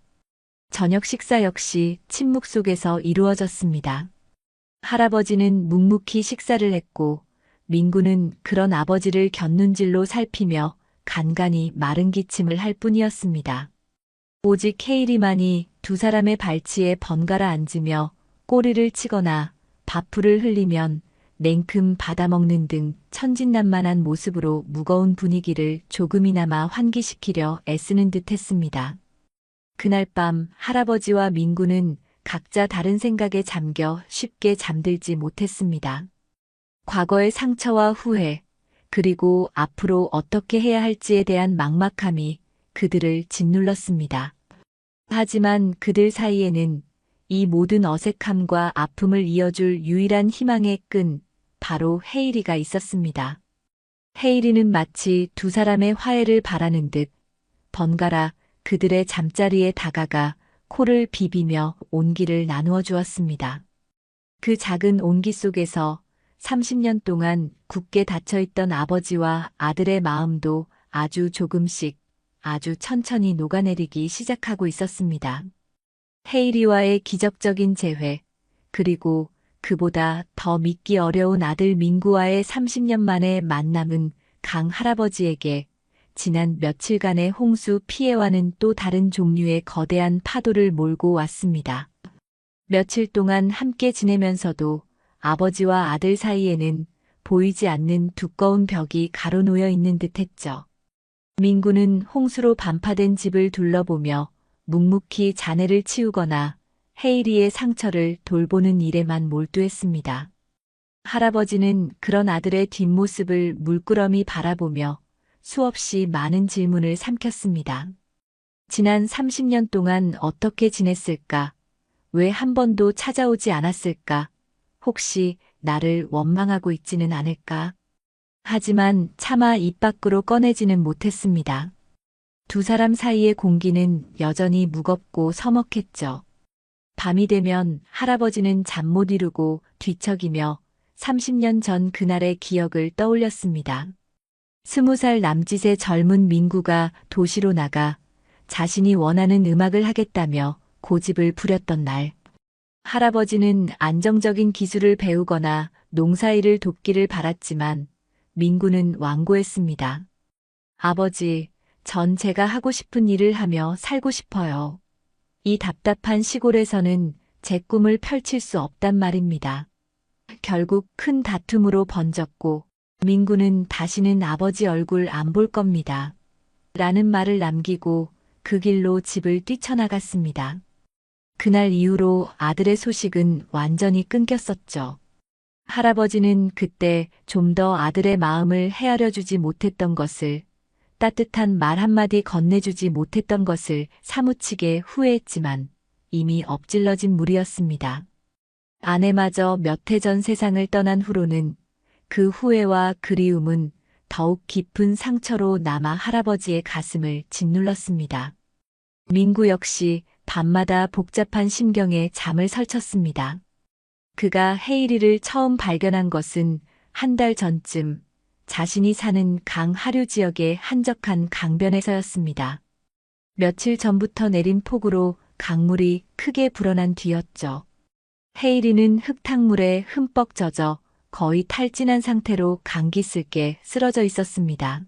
저녁 식사 역시 침묵 속에서 이루어졌습니다. 할아버지는 묵묵히 식사를 했고 민구는 그런 아버지를 곁눈질로 살피며 간간히 마른 기침을 할 뿐이었습니다. 오직 헤일이만이 두 사람의 발치에 번갈아 앉으며 꼬리를 치거나 밥풀을 흘리면 냉큼 받아먹는 등 천진난만한 모습으로 무거운 분위기를 조금이나마 환기시키려 애쓰는 듯 했습니다. 그날 밤 할아버지와 민구는 각자 다른 생각에 잠겨 쉽게 잠들지 못했습니다. 과거의 상처와 후회, 그리고 앞으로 어떻게 해야 할지에 대한 막막함이 그들을 짓눌렀습니다. 하지만 그들 사이에는 이 모든 어색함과 아픔을 이어줄 유일한 희망의 끈, 바로 헤일이가 있었습니다. 헤일이는 마치 두 사람의 화해를 바라는 듯 번갈아 그들의 잠자리에 다가가 코를 비비며 온기를 나누어 주었습니다. 그 작은 온기 속에서 30년 동안 굳게 닫혀있던 아버지와 아들의 마음도 아주 조금씩, 아주 천천히 녹아내리기 시작하고 있었습니다. 헤이리와의 기적적인 재회, 그리고 그보다 더 믿기 어려운 아들 민구와의 30년 만의 만남은 강 할아버지에게 지난 며칠간의 홍수 피해와는 또 다른 종류의 거대한 파도를 몰고 왔습니다. 며칠 동안 함께 지내면서도 아버지와 아들 사이에는 보이지 않는 두꺼운 벽이 가로놓여 있는 듯했죠. 민구는 홍수로 반파된 집을 둘러보며 묵묵히 잔해를 치우거나 헤이리의 상처를 돌보는 일에만 몰두했습니다. 할아버지는 그런 아들의 뒷모습을 물끄러미 바라보며 수없이 많은 질문을 삼켰습니다. 지난 30년 동안 어떻게 지냈을까? 왜 한 번도 찾아오지 않았을까? 혹시 나를 원망하고 있지는 않을까? 하지만 차마 입 밖으로 꺼내지는 못했습니다. 두 사람 사이의 공기는 여전히 무겁고 서먹했죠. 밤이 되면 할아버지는 잠 못 이루고 뒤척이며 30년 전 그날의 기억을 떠올렸습니다. 20살 남짓의 젊은 민구가 도시로 나가 자신이 원하는 음악을 하겠다며 고집을 부렸던 날. 할아버지는 안정적인 기술을 배우거나 농사일을 돕기를 바랐지만 민구는 완고했습니다. 아버지, 전 제가 하고 싶은 일을 하며 살고 싶어요. 이 답답한 시골에서는 제 꿈을 펼칠 수 없단 말입니다. 결국 큰 다툼으로 번졌고 민구는 다시는 아버지 얼굴 안 볼 겁니다. 라는 말을 남기고 그 길로 집을 뛰쳐나갔습니다. 그날 이후로 아들의 소식은 완전히 끊겼었죠. 할아버지는 그때 좀 더 아들의 마음을 헤아려 주지 못했던 것을, 따뜻한 말 한마디 건네주지 못했던 것을 사무치게 후회했지만 이미 엎질러진 물이었습니다. 아내마저 몇 해 전 세상을 떠난 후로는 그 후회와 그리움은 더욱 깊은 상처로 남아 할아버지의 가슴을 짓눌렀습니다. 민구 역시 밤마다 복잡한 심경에 잠을 설쳤습니다. 그가 헤이리를 처음 발견한 것은 한 달 전쯤 자신이 사는 강 하류 지역의 한적한 강변에서였습니다. 며칠 전부터 내린 폭우로 강물이 크게 불어난 뒤였죠. 헤이리는 흙탕물에 흠뻑 젖어 거의 탈진한 상태로 감기슬게 쓰러져 있었습니다.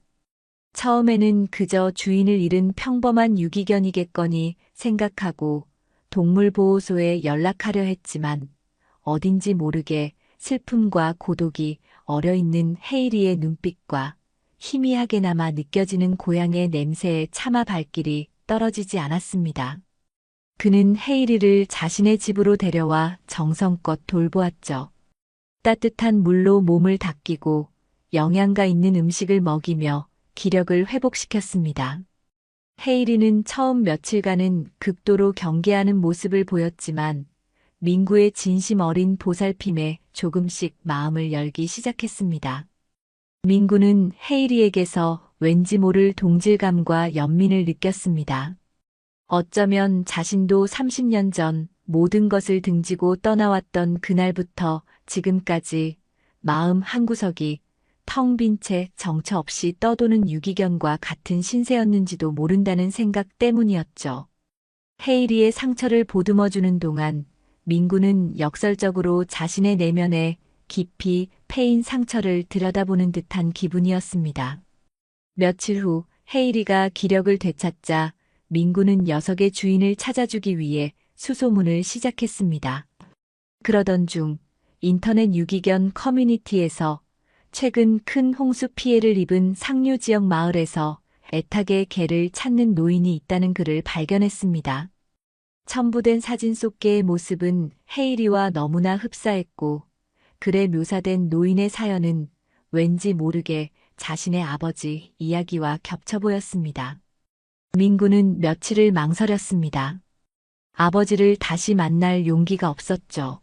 처음에는 그저 주인을 잃은 평범한 유기견이겠거니 생각하고 동물보호소에 연락하려 했지만 어딘지 모르게 슬픔과 고독이 어려있는 헤이리의 눈빛과 희미하게나마 느껴지는 고향의 냄새에 차마 발길이 떨어지지 않았습니다. 그는 헤이리를 자신의 집으로 데려와 정성껏 돌보았죠. 따뜻한 물로 몸을 닦이고 영양가 있는 음식을 먹이며 기력을 회복시켰습니다. 헤이리는 처음 며칠간은 극도로 경계하는 모습을 보였지만 민구의 진심 어린 보살핌에 조금씩 마음을 열기 시작했습니다. 민구는 헤이리에게서 왠지 모를 동질감과 연민을 느꼈습니다. 어쩌면 자신도 30년 전 모든 것을 등지고 떠나왔던 그날부터 지금까지 마음 한구석이 텅 빈 채 정처 없이 떠도는 유기견과 같은 신세였는지도 모른다는 생각 때문이었죠. 헤이리의 상처를 보듬어주는 동안 민구는 역설적으로 자신의 내면에 깊이 패인 상처를 들여다보는 듯한 기분이었습니다. 며칠 후 헤이리가 기력을 되찾자 민구는 녀석의 주인을 찾아주기 위해 수소문을 시작했습니다. 그러던 중 인터넷 유기견 커뮤니티에서 최근 큰 홍수 피해를 입은 상류 지역 마을에서 애타게 개를 찾는 노인이 있다는 글을 발견했습니다. 첨부된 사진 속 개의 모습은 헤이리와 너무나 흡사했고 글에 묘사된 노인의 사연은 왠지 모르게 자신의 아버지 이야기와 겹쳐 보였습니다. 민구는 며칠을 망설였습니다. 아버지를 다시 만날 용기가 없었죠.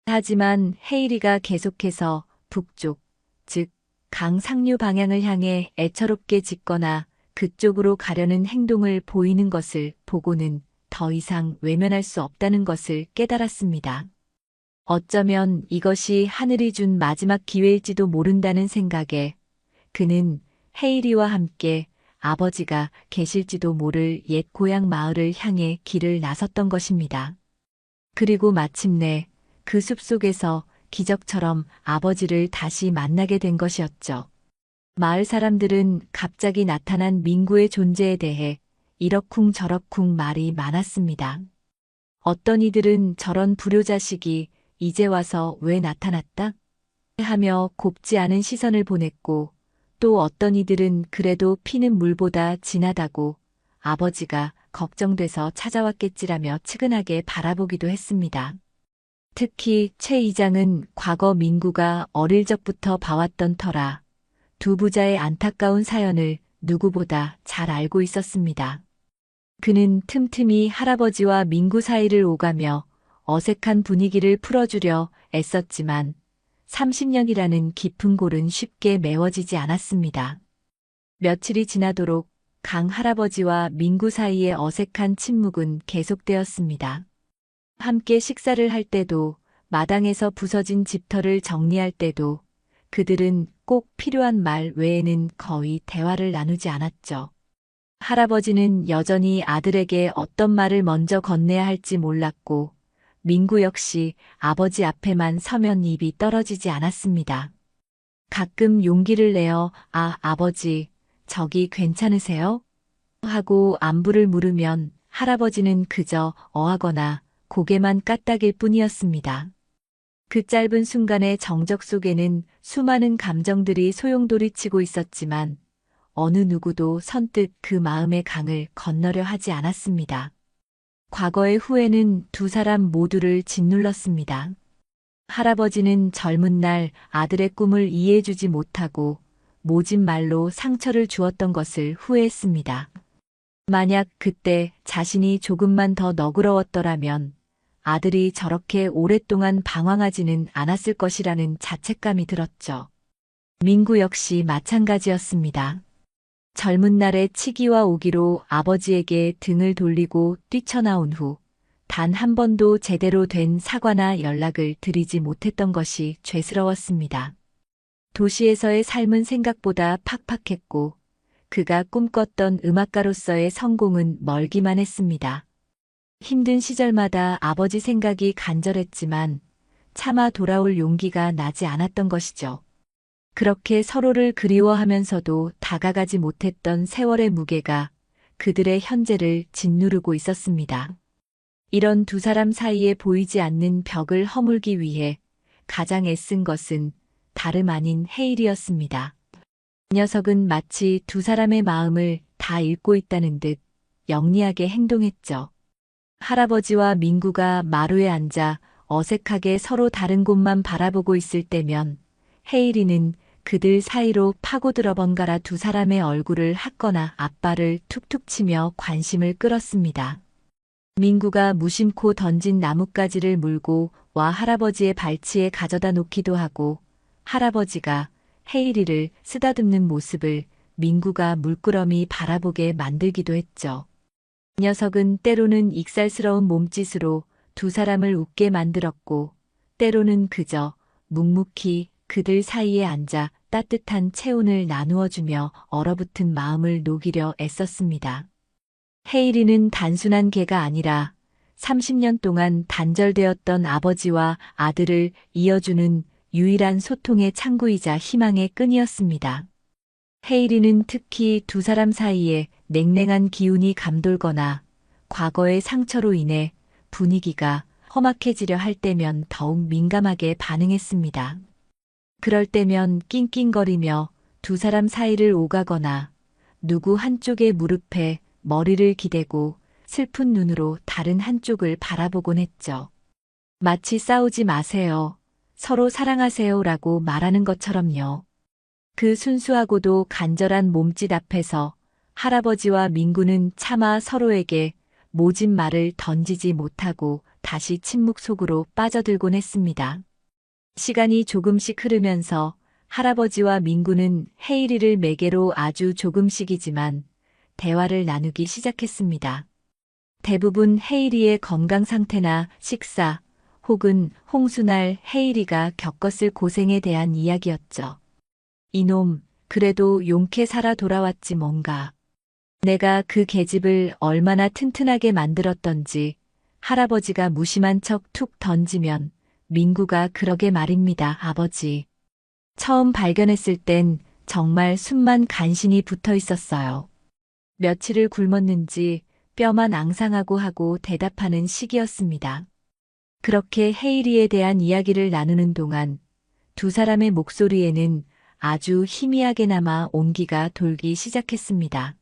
하지만 헤이리가 계속해서 북쪽, 즉 강 상류 방향을 향해 애처롭게 짖거나 그쪽으로 가려는 행동을 보이는 것을 보고는 더 이상 외면할 수 없다는 것을 깨달았습니다. 어쩌면 이것이 하늘이 준 마지막 기회일지도 모른다는 생각에 그는 헤이리와 함께 아버지가 계실지도 모를 옛 고향 마을을 향해 길을 나섰던 것입니다. 그리고 마침내 그 숲속에서 기적처럼 아버지를 다시 만나게 된 것이었죠. 마을 사람들은 갑자기 나타난 민구의 존재에 대해 이러쿵저러쿵 말이 많았습니다. 어떤 이들은 저런 불효자식이 이제 와서 왜 나타났다? 하며 곱지 않은 시선을 보냈고 또 어떤 이들은 그래도 피는 물보다 진하다고 아버지가 걱정돼서 찾아왔겠지라며 측은하게 바라보기도 했습니다. 특히 최 이장은 과거 민구가 어릴 적부터 봐왔던 터라 두 부자의 안타까운 사연을 누구보다 잘 알고 있었습니다. 그는 틈틈이 할아버지와 민구 사이를 오가며 어색한 분위기를 풀어주려 애썼지만 30년이라는 깊은 골은 쉽게 메워지지 않았습니다. 며칠이 지나도록 강 할아버지와 민구 사이의 어색한 침묵은 계속되었습니다. 함께 식사를 할 때도 마당에서 부서진 집터를 정리할 때도 그들은 꼭 필요한 말 외에는 거의 대화를 나누지 않았죠. 할아버지는 여전히 아들에게 어떤 말을 먼저 건네야 할지 몰랐고 민구 역시 아버지 앞에만 서면 입이 떨어지지 않았습니다. 가끔 용기를 내어 아버지, 저기 괜찮으세요? 하고 안부를 물으면 할아버지는 그저 어하거나 고개만 까딱일 뿐이었습니다. 그 짧은 순간의 정적 속에는 수많은 감정들이 소용돌이치고 있었지만 어느 누구도 선뜻 그 마음의 강을 건너려 하지 않았습니다. 과거의 후회는 두 사람 모두를 짓눌렀습니다. 할아버지는 젊은 날 아들의 꿈을 이해해주지 못하고 모진 말로 상처를 주었던 것을 후회했습니다. 만약 그때 자신이 조금만 더 너그러웠더라면 아들이 저렇게 오랫동안 방황하지는 않았을 것이라는 자책감이 들었죠. 민구 역시 마찬가지였습니다. 젊은 날의 치기와 오기로 아버지에게 등을 돌리고 뛰쳐나온 후 단 한 번도 제대로 된 사과나 연락을 드리지 못했던 것이 죄스러웠습니다. 도시에서의 삶은 생각보다 팍팍했고 그가 꿈꿨던 음악가로서의 성공은 멀기만 했습니다. 힘든 시절마다 아버지 생각이 간절했지만 차마 돌아올 용기가 나지 않았던 것이죠. 그렇게 서로를 그리워하면서도 다가가지 못했던 세월의 무게가 그들의 현재를 짓누르고 있었습니다. 이런 두 사람 사이에 보이지 않는 벽을 허물기 위해 가장 애쓴 것은 다름 아닌 헤일이었습니다. 이 녀석은 마치 두 사람의 마음을 다 읽고 있다는 듯 영리하게 행동했죠. 할아버지와 민구가 마루에 앉아 어색하게 서로 다른 곳만 바라보고 있을 때면 헤일이는 그들 사이로 파고들어 번갈아 두 사람의 얼굴을 핥거나 앞발을 툭툭 치며 관심을 끌었습니다. 민구가 무심코 던진 나뭇가지를 물고 와 할아버지의 발치에 가져다 놓기도 하고 할아버지가 헤일이를 쓰다듬는 모습을 민구가 물끄러미 바라보게 만들기도 했죠. 이 녀석은 때로는 익살스러운 몸짓으로 두 사람을 웃게 만들었고 때로는 그저 묵묵히 그들 사이에 앉아 따뜻한 체온을 나누어주며 얼어붙은 마음을 녹이려 애썼습니다. 헤일이는 단순한 개가 아니라 30년 동안 단절되었던 아버지와 아들을 이어주는 유일한 소통의 창구이자 희망의 끈이었습니다. 헤일이는 특히 두 사람 사이에 냉랭한 기운이 감돌거나 과거의 상처로 인해 분위기가 험악해지려 할 때면 더욱 민감하게 반응했습니다. 그럴 때면 낑낑거리며 두 사람 사이를 오가거나 누구 한쪽의 무릎에 머리를 기대고 슬픈 눈으로 다른 한쪽을 바라보곤 했죠. 마치 싸우지 마세요. 서로 사랑하세요라고 말하는 것처럼요. 그 순수하고도 간절한 몸짓 앞에서 할아버지와 민구는 차마 서로에게 모진 말을 던지지 못하고 다시 침묵 속으로 빠져들곤 했습니다. 시간이 조금씩 흐르면서 할아버지와 민구는 헤일이를 매개로 아주 조금씩이지만 대화를 나누기 시작했습니다. 대부분 헤일이의 건강 상태나 식사 혹은 홍수날 헤일이가 겪었을 고생에 대한 이야기였죠. 이놈, 그래도 용케 살아 돌아왔지 뭔가. 내가 그 계집을 얼마나 튼튼하게 만들었던지 할아버지가 무심한 척 툭 던지면 민구가 그러게 말입니다, 아버지. 처음 발견했을 땐 정말 숨만 간신히 붙어 있었어요. 며칠을 굶었는지 뼈만 앙상하고 하고 대답하는 시기였습니다. 그렇게 헤일이에 대한 이야기를 나누는 동안 두 사람의 목소리에는 아주 희미하게나마 온기가 돌기 시작했습니다.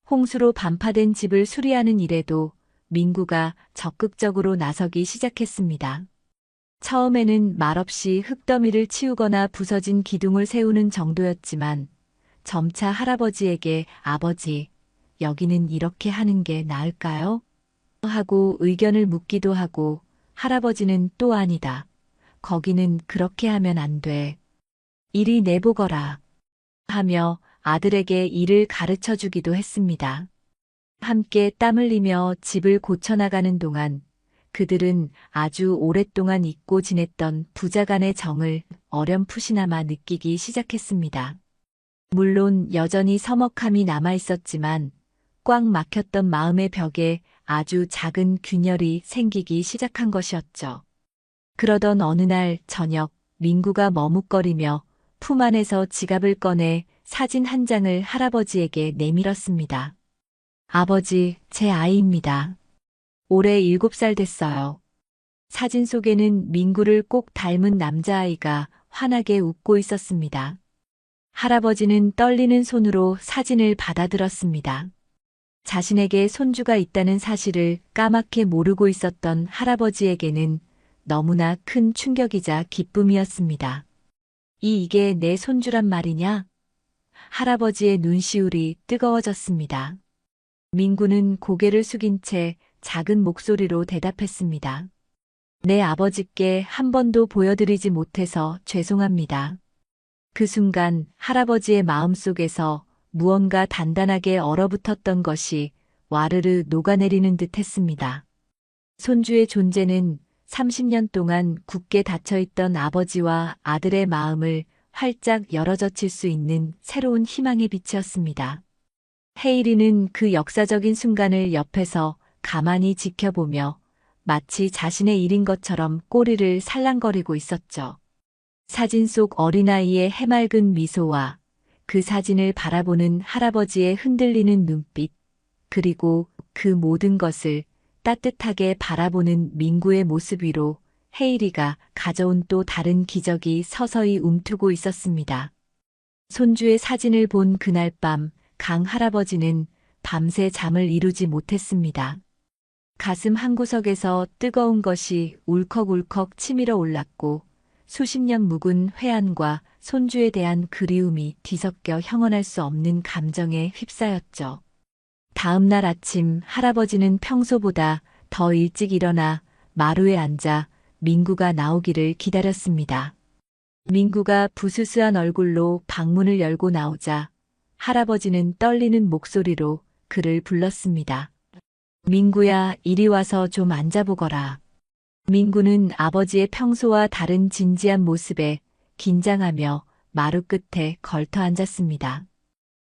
홍수로 반파된 집을 수리하는 일에도 민구가 적극적으로 나서기 시작했습니다. 처음에는 말없이 흙더미를 치우거나 부서진 기둥을 세우는 정도였지만 점차 할아버지에게 아버지, 여기는 이렇게 하는 게 나을까요? 하고 의견을 묻기도 하고 할아버지는 또 아니다. 거기는 그렇게 하면 안 돼. 이리 내보거라. 하며 아들에게 일을 가르쳐 주기도 했습니다. 함께 땀 흘리며 집을 고쳐나가는 동안 그들은 아주 오랫동안 잊고 지냈던 부자간의 정을 어렴풋이나마 느끼기 시작했습니다. 물론 여전히 서먹함이 남아있었지만 꽉 막혔던 마음의 벽에 아주 작은 균열이 생기기 시작한 것이었죠. 그러던 어느 날 저녁 민구가 머뭇거리며 품 안에서 지갑을 꺼내 사진 한 장을 할아버지에게 내밀었습니다. 아버지, 제 아이입니다. 올해 7살 됐어요. 사진 속에는 민구를 꼭 닮은 남자아이가 환하게 웃고 있었습니다. 할아버지는 떨리는 손으로 사진을 받아들었습니다. 자신에게 손주가 있다는 사실을 까맣게 모르고 있었던 할아버지에게는 너무나 큰 충격이자 기쁨이었습니다. 이게 내 손주란 말이냐? 할아버지의 눈시울이 뜨거워졌습니다. 민구는 고개를 숙인 채 작은 목소리로 대답했습니다. 내 아버지께 한 번도 보여드리지 못해서 죄송합니다. 그 순간 할아버지의 마음속에서 무언가 단단하게 얼어붙었던 것이 와르르 녹아내리는 듯 했습니다. 손주의 존재는 30년 동안 굳게 닫혀있던 아버지와 아들의 마음을 활짝 열어젖힐 수 있는 새로운 희망의 빛이었습니다. 헤이리는 그 역사적인 순간을 옆에서 가만히 지켜보며 마치 자신의 일인 것처럼 꼬리를 살랑거리고 있었죠. 사진 속 어린아이의 해맑은 미소와 그 사진을 바라보는 할아버지의 흔들리는 눈빛, 그리고 그 모든 것을 따뜻하게 바라보는 민구의 모습 위로 헤이리가 가져온 또 다른 기적이 서서히 움트고 있었습니다. 손주의 사진을 본 그날 밤 강 할아버지는 밤새 잠을 이루지 못했습니다. 가슴 한구석에서 뜨거운 것이 울컥울컥 치밀어 올랐고 수십 년 묵은 회한과 손주에 대한 그리움이 뒤섞여 형언할 수 없는 감정에 휩싸였죠. 다음 날 아침 할아버지는 평소보다 더 일찍 일어나 마루에 앉아 민구가 나오기를 기다렸습니다. 민구가 부스스한 얼굴로 방문을 열고 나오자 할아버지는 떨리는 목소리로 그를 불렀습니다. 민구야, 이리 와서 좀 앉아보거라. 민구는 아버지의 평소와 다른 진지한 모습에 긴장하며 마루 끝에 걸터 앉았습니다.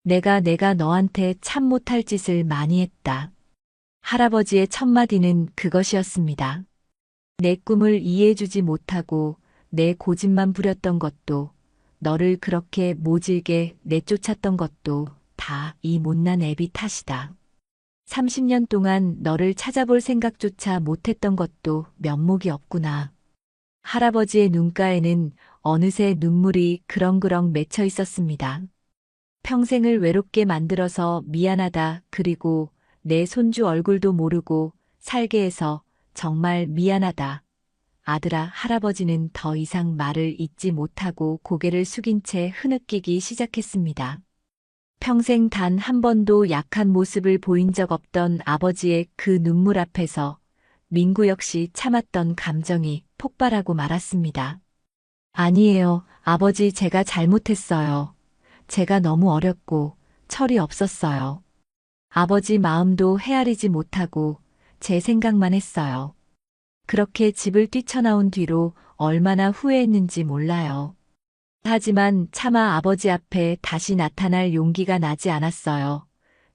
내가 너한테 참 못할 짓을 많이 했다. 할아버지의 첫 마디는 그것이었습니다. 내 꿈을 이해해주지 못하고 내 고집만 부렸던 것도, 너를 그렇게 모질게 내쫓았던 것도 다 이 못난 애비 탓이다. 30년 동안 너를 찾아볼 생각조차 못했던 것도 면목이 없구나. 할아버지의 눈가에는 어느새 눈물이 그렁그렁 맺혀 있었습니다. 평생을 외롭게 만들어서 미안하다. 그리고 내 손주 얼굴도 모르고 살게 해서 정말 미안하다. 아들아, 할아버지는 더 이상 말을 잇지 못하고 고개를 숙인 채 흐느끼기 시작했습니다. 평생 단 한 번도 약한 모습을 보인 적 없던 아버지의 그 눈물 앞에서 민구 역시 참았던 감정이 폭발하고 말았습니다. 아니에요, 아버지, 제가 잘못했어요. 제가 너무 어렸고 철이 없었어요. 아버지 마음도 헤아리지 못하고 제 생각만 했어요. 그렇게 집을 뛰쳐나온 뒤로 얼마나 후회했는지 몰라요. 하지만 차마 아버지 앞에 다시 나타날 용기가 나지 않았어요.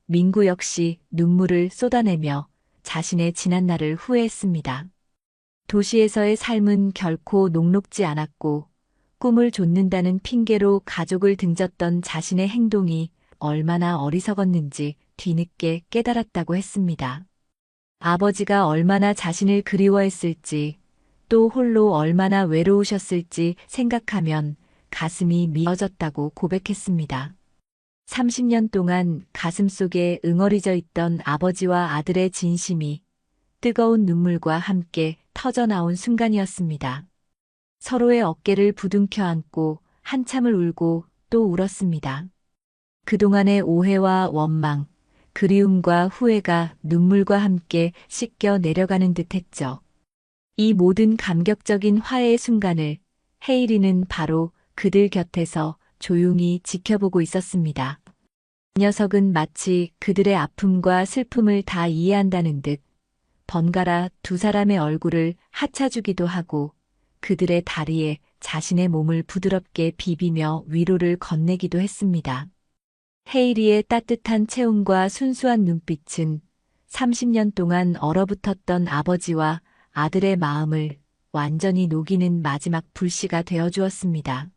민구 역시 눈물을 쏟아내며 자신의 지난 날을 후회했습니다. 도시에서의 삶은 결코 녹록지 않았고 꿈을 좇는다는 핑계로 가족을 등졌던 자신의 행동이 얼마나 어리석었는지 뒤늦게 깨달았다고 했습니다. 아버지가 얼마나 자신을 그리워했을지, 또 홀로 얼마나 외로우셨을지 생각하면 가슴이 미어졌다고 고백했습니다. 30년 동안 가슴속에 응어리져 있던 아버지와 아들의 진심이 뜨거운 눈물과 함께 터져나온 순간이었습니다. 서로의 어깨를 부둥켜 안고 한참을 울고 또 울었습니다. 그동안의 오해와 원망, 그리움과 후회가 눈물과 함께 씻겨 내려가는 듯했죠. 이 모든 감격적인 화해의 순간을 헤이리는 바로 그들 곁에서 조용히 지켜보고 있었습니다. 이 녀석은 마치 그들의 아픔과 슬픔을 다 이해한다는 듯 번갈아 두 사람의 얼굴을 하차주기도 하고 그들의 다리에 자신의 몸을 부드럽게 비비며 위로를 건네기도 했습니다. 헤이리의 따뜻한 체온과 순수한 눈빛은 30년 동안 얼어붙었던 아버지와 아들의 마음을 완전히 녹이는 마지막 불씨가 되어주었습니다.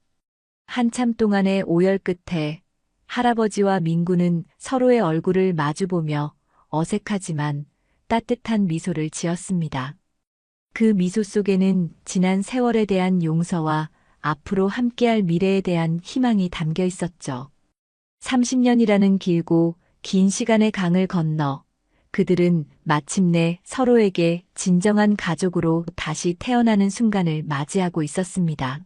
한참 동안의 오열 끝에 할아버지와 민구는 서로의 얼굴을 마주보며 어색하지만 따뜻한 미소를 지었습니다. 그 미소 속에는 지난 세월에 대한 용서와 앞으로 함께할 미래에 대한 희망이 담겨 있었죠. 30년이라는 길고 긴 시간의 강을 건너 그들은 마침내 서로에게 진정한 가족으로 다시 태어나는 순간을 맞이하고 있었습니다.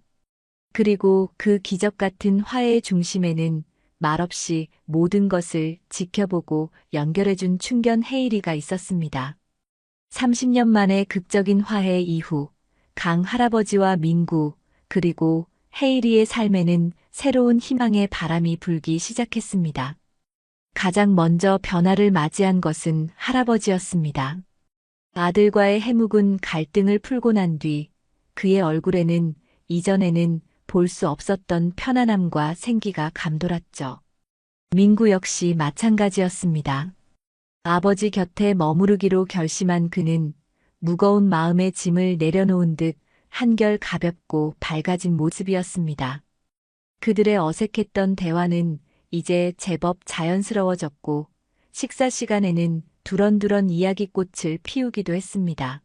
그리고 그 기적 같은 화해의 중심에는 말없이 모든 것을 지켜보고 연결해준 충견 헤이리가 있었습니다. 30년 만의 극적인 화해 이후 강 할아버지와 민구 그리고 헤이리의 삶에는 새로운 희망의 바람이 불기 시작했습니다. 가장 먼저 변화를 맞이한 것은 할아버지였습니다. 아들과의 해묵은 갈등을 풀고 난 뒤 그의 얼굴에는 이전에는 볼 수 없었던 편안함과 생기가 감돌았죠. 민구 역시 마찬가지였습니다. 아버지 곁에 머무르기로 결심한 그는 무거운 마음의 짐을 내려놓은 듯 한결 가볍고 밝아진 모습이었습니다. 그들의 어색했던 대화는 이제 제법 자연스러워졌고 식사 시간에는 두런두런 이야기꽃을 피우기도 했습니다.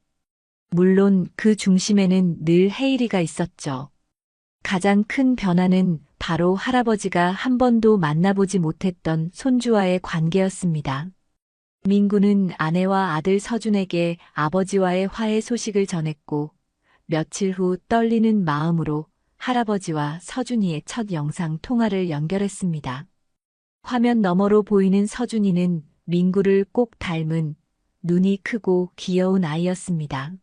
물론 그 중심에는 늘 헤이리가 있었죠. 가장 큰 변화는 바로 할아버지가 한 번도 만나보지 못했던 손주와의 관계였습니다. 민구는 아내와 아들 서준에게 아버지와의 화해 소식을 전했고 며칠 후 떨리는 마음으로 할아버지와 서준이의 첫 영상 통화를 연결했습니다. 화면 너머로 보이는 서준이는 민구를 꼭 닮은 눈이 크고 귀여운 아이였습니다.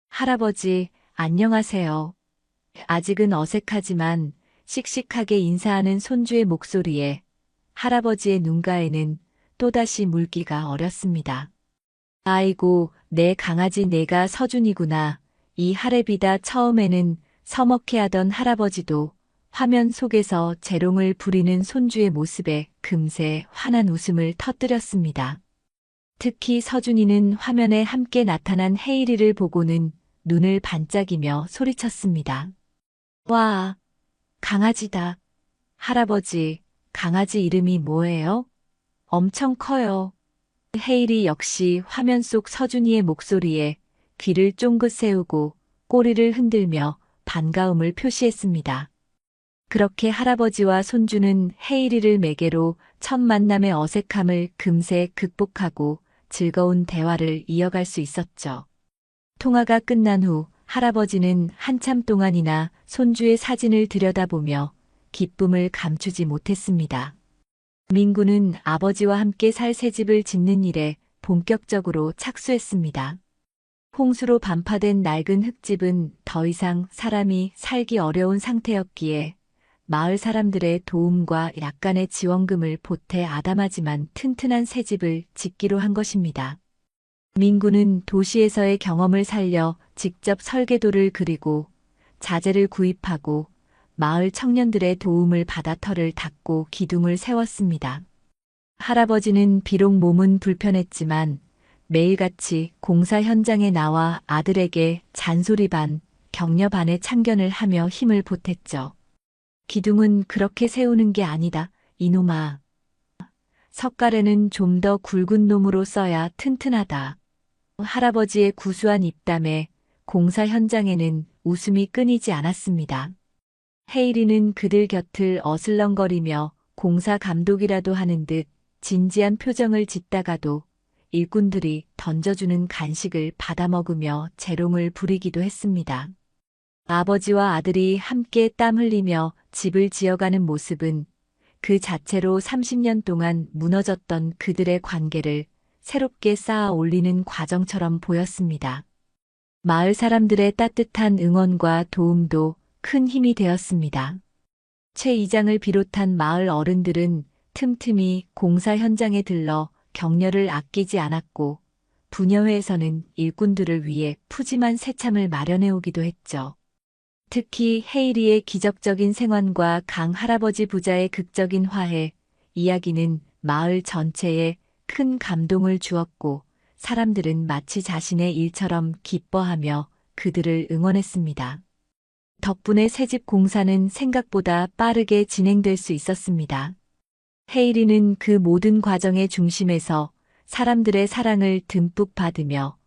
할아버지, 안녕하세요. 아직은 어색하지만 씩씩하게 인사하는 손주의 목소리에 할아버지의 눈가에는 또다시 물기가 어렸습니다. 아이고, 내 강아지 내가 서준이구나. 이 할애비다. 처음에는 서먹해하던 할아버지도 화면 속에서 재롱을 부리는 손주의 모습에 금세 환한 웃음을 터뜨렸습니다. 특히 서준이는 화면에 함께 나타난 헤이리를 보고는 눈을 반짝이며 소리쳤습니다. 와, 강아지다. 할아버지, 강아지 이름이 뭐예요? 엄청 커요. 헤이리 역시 화면 속 서준이의 목소리에 귀를 쫑긋 세우고 꼬리를 흔들며 반가움을 표시했습니다. 그렇게 할아버지와 손주는 헤이리를 매개로 첫 만남의 어색함을 금세 극복하고 즐거운 대화를 이어갈 수 있었죠. 통화가 끝난 후 할아버지는 한참 동안이나 손주의 사진을 들여다보며 기쁨을 감추지 못했습니다. 민구는 아버지와 함께 살 새집을 짓는 일에 본격적으로 착수했습니다. 홍수로 반파된 낡은 흙집은 더 이상 사람이 살기 어려운 상태였기에 마을 사람들의 도움과 약간의 지원금을 보태 아담하지만 튼튼한 새집을 짓기로 한 것입니다. 민구는 도시에서의 경험을 살려 직접 설계도를 그리고 자재를 구입하고 마을 청년들의 도움을 받아 터를 닦고 기둥을 세웠습니다. 할아버지는 비록 몸은 불편했지만 매일같이 공사 현장에 나와 아들에게 잔소리 반, 격려 반의 참견을 하며 힘을 보탰죠. 기둥은 그렇게 세우는 게 아니다, 이놈아. 석가래는 좀 더 굵은 놈으로 써야 튼튼하다. 할아버지의 구수한 입담에 공사 현장에는 웃음이 끊이지 않았습니다. 헤이리는 그들 곁을 어슬렁거리며 공사 감독이라도 하는 듯 진지한 표정을 짓다가도 일꾼들이 던져주는 간식을 받아먹으며 재롱을 부리기도 했습니다. 아버지와 아들이 함께 땀 흘리며 집을 지어가는 모습은 그 자체로 30년 동안 무너졌던 그들의 관계를 새롭게 쌓아 올리는 과정처럼 보였습니다. 마을 사람들의 따뜻한 응원과 도움도 큰 힘이 되었습니다. 최 이장을 비롯한 마을 어른들은 틈틈이 공사 현장에 들러 격려를 아끼지 않았고 부녀회에서는 일꾼들을 위해 푸짐한 새참을 마련해 오기도 했죠. 특히 헤이리의 기적적인 생환과 강 할아버지 부자의 극적인 화해 이야기는 마을 전체에 큰 감동을 주었고 사람들은 마치 자신의 일처럼 기뻐하며 그들을 응원했습니다. 덕분에 새집 공사는 생각보다 빠르게 진행될 수 있었습니다. 헤이리는 그 모든 과정의 중심에서 사람들의 사랑을 듬뿍 받으며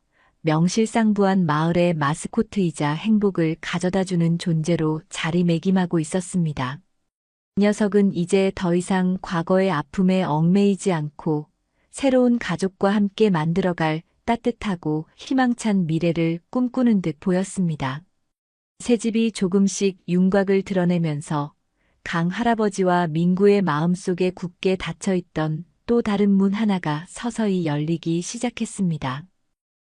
명실상부한 마을의 마스코트이자 행복을 가져다주는 존재로 자리매김하고 있었습니다. 녀석은 이제 더 이상 과거의 아픔에 얽매이지 않고 새로운 가족과 함께 만들어갈 따뜻하고 희망찬 미래를 꿈꾸는 듯 보였습니다. 새집이 조금씩 윤곽을 드러내면서 강 할아버지와 민구의 마음속에 굳게 닫혀있던 또 다른 문 하나가 서서히 열리기 시작했습니다.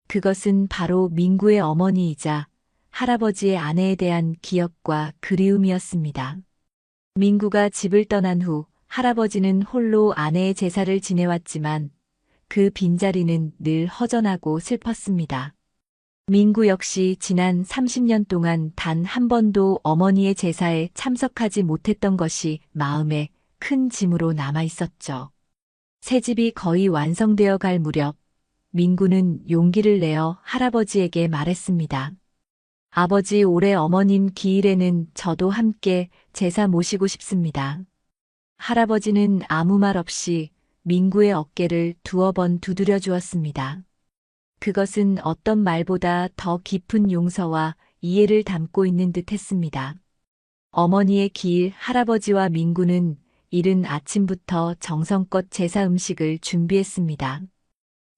그것은 바로 민구의 어머니이자 할아버지의 아내에 대한 기억과 그리움이었습니다. 민구가 집을 떠난 후 할아버지는 홀로 아내의 제사를 지내왔지만 그 빈자리는 늘 허전하고 슬펐습니다. 민구 역시 지난 30년 동안 단 한 번도 어머니의 제사에 참석하지 못했던 것이 마음에 큰 짐으로 남아 있었죠. 새집이 거의 완성되어 갈 무렵 민구는 용기를 내어 할아버지에게 말했습니다. 아버지, 올해 어머님 기일에는 저도 함께 제사 모시고 싶습니다. 할아버지는 아무 말 없이 민구의 어깨를 두어 번 두드려 주었습니다. 그것은 어떤 말보다 더 깊은 용서와 이해를 담고 있는 듯 했습니다. 어머니의 기일, 할아버지와 민구는 이른 아침부터 정성껏 제사 음식을 준비했습니다.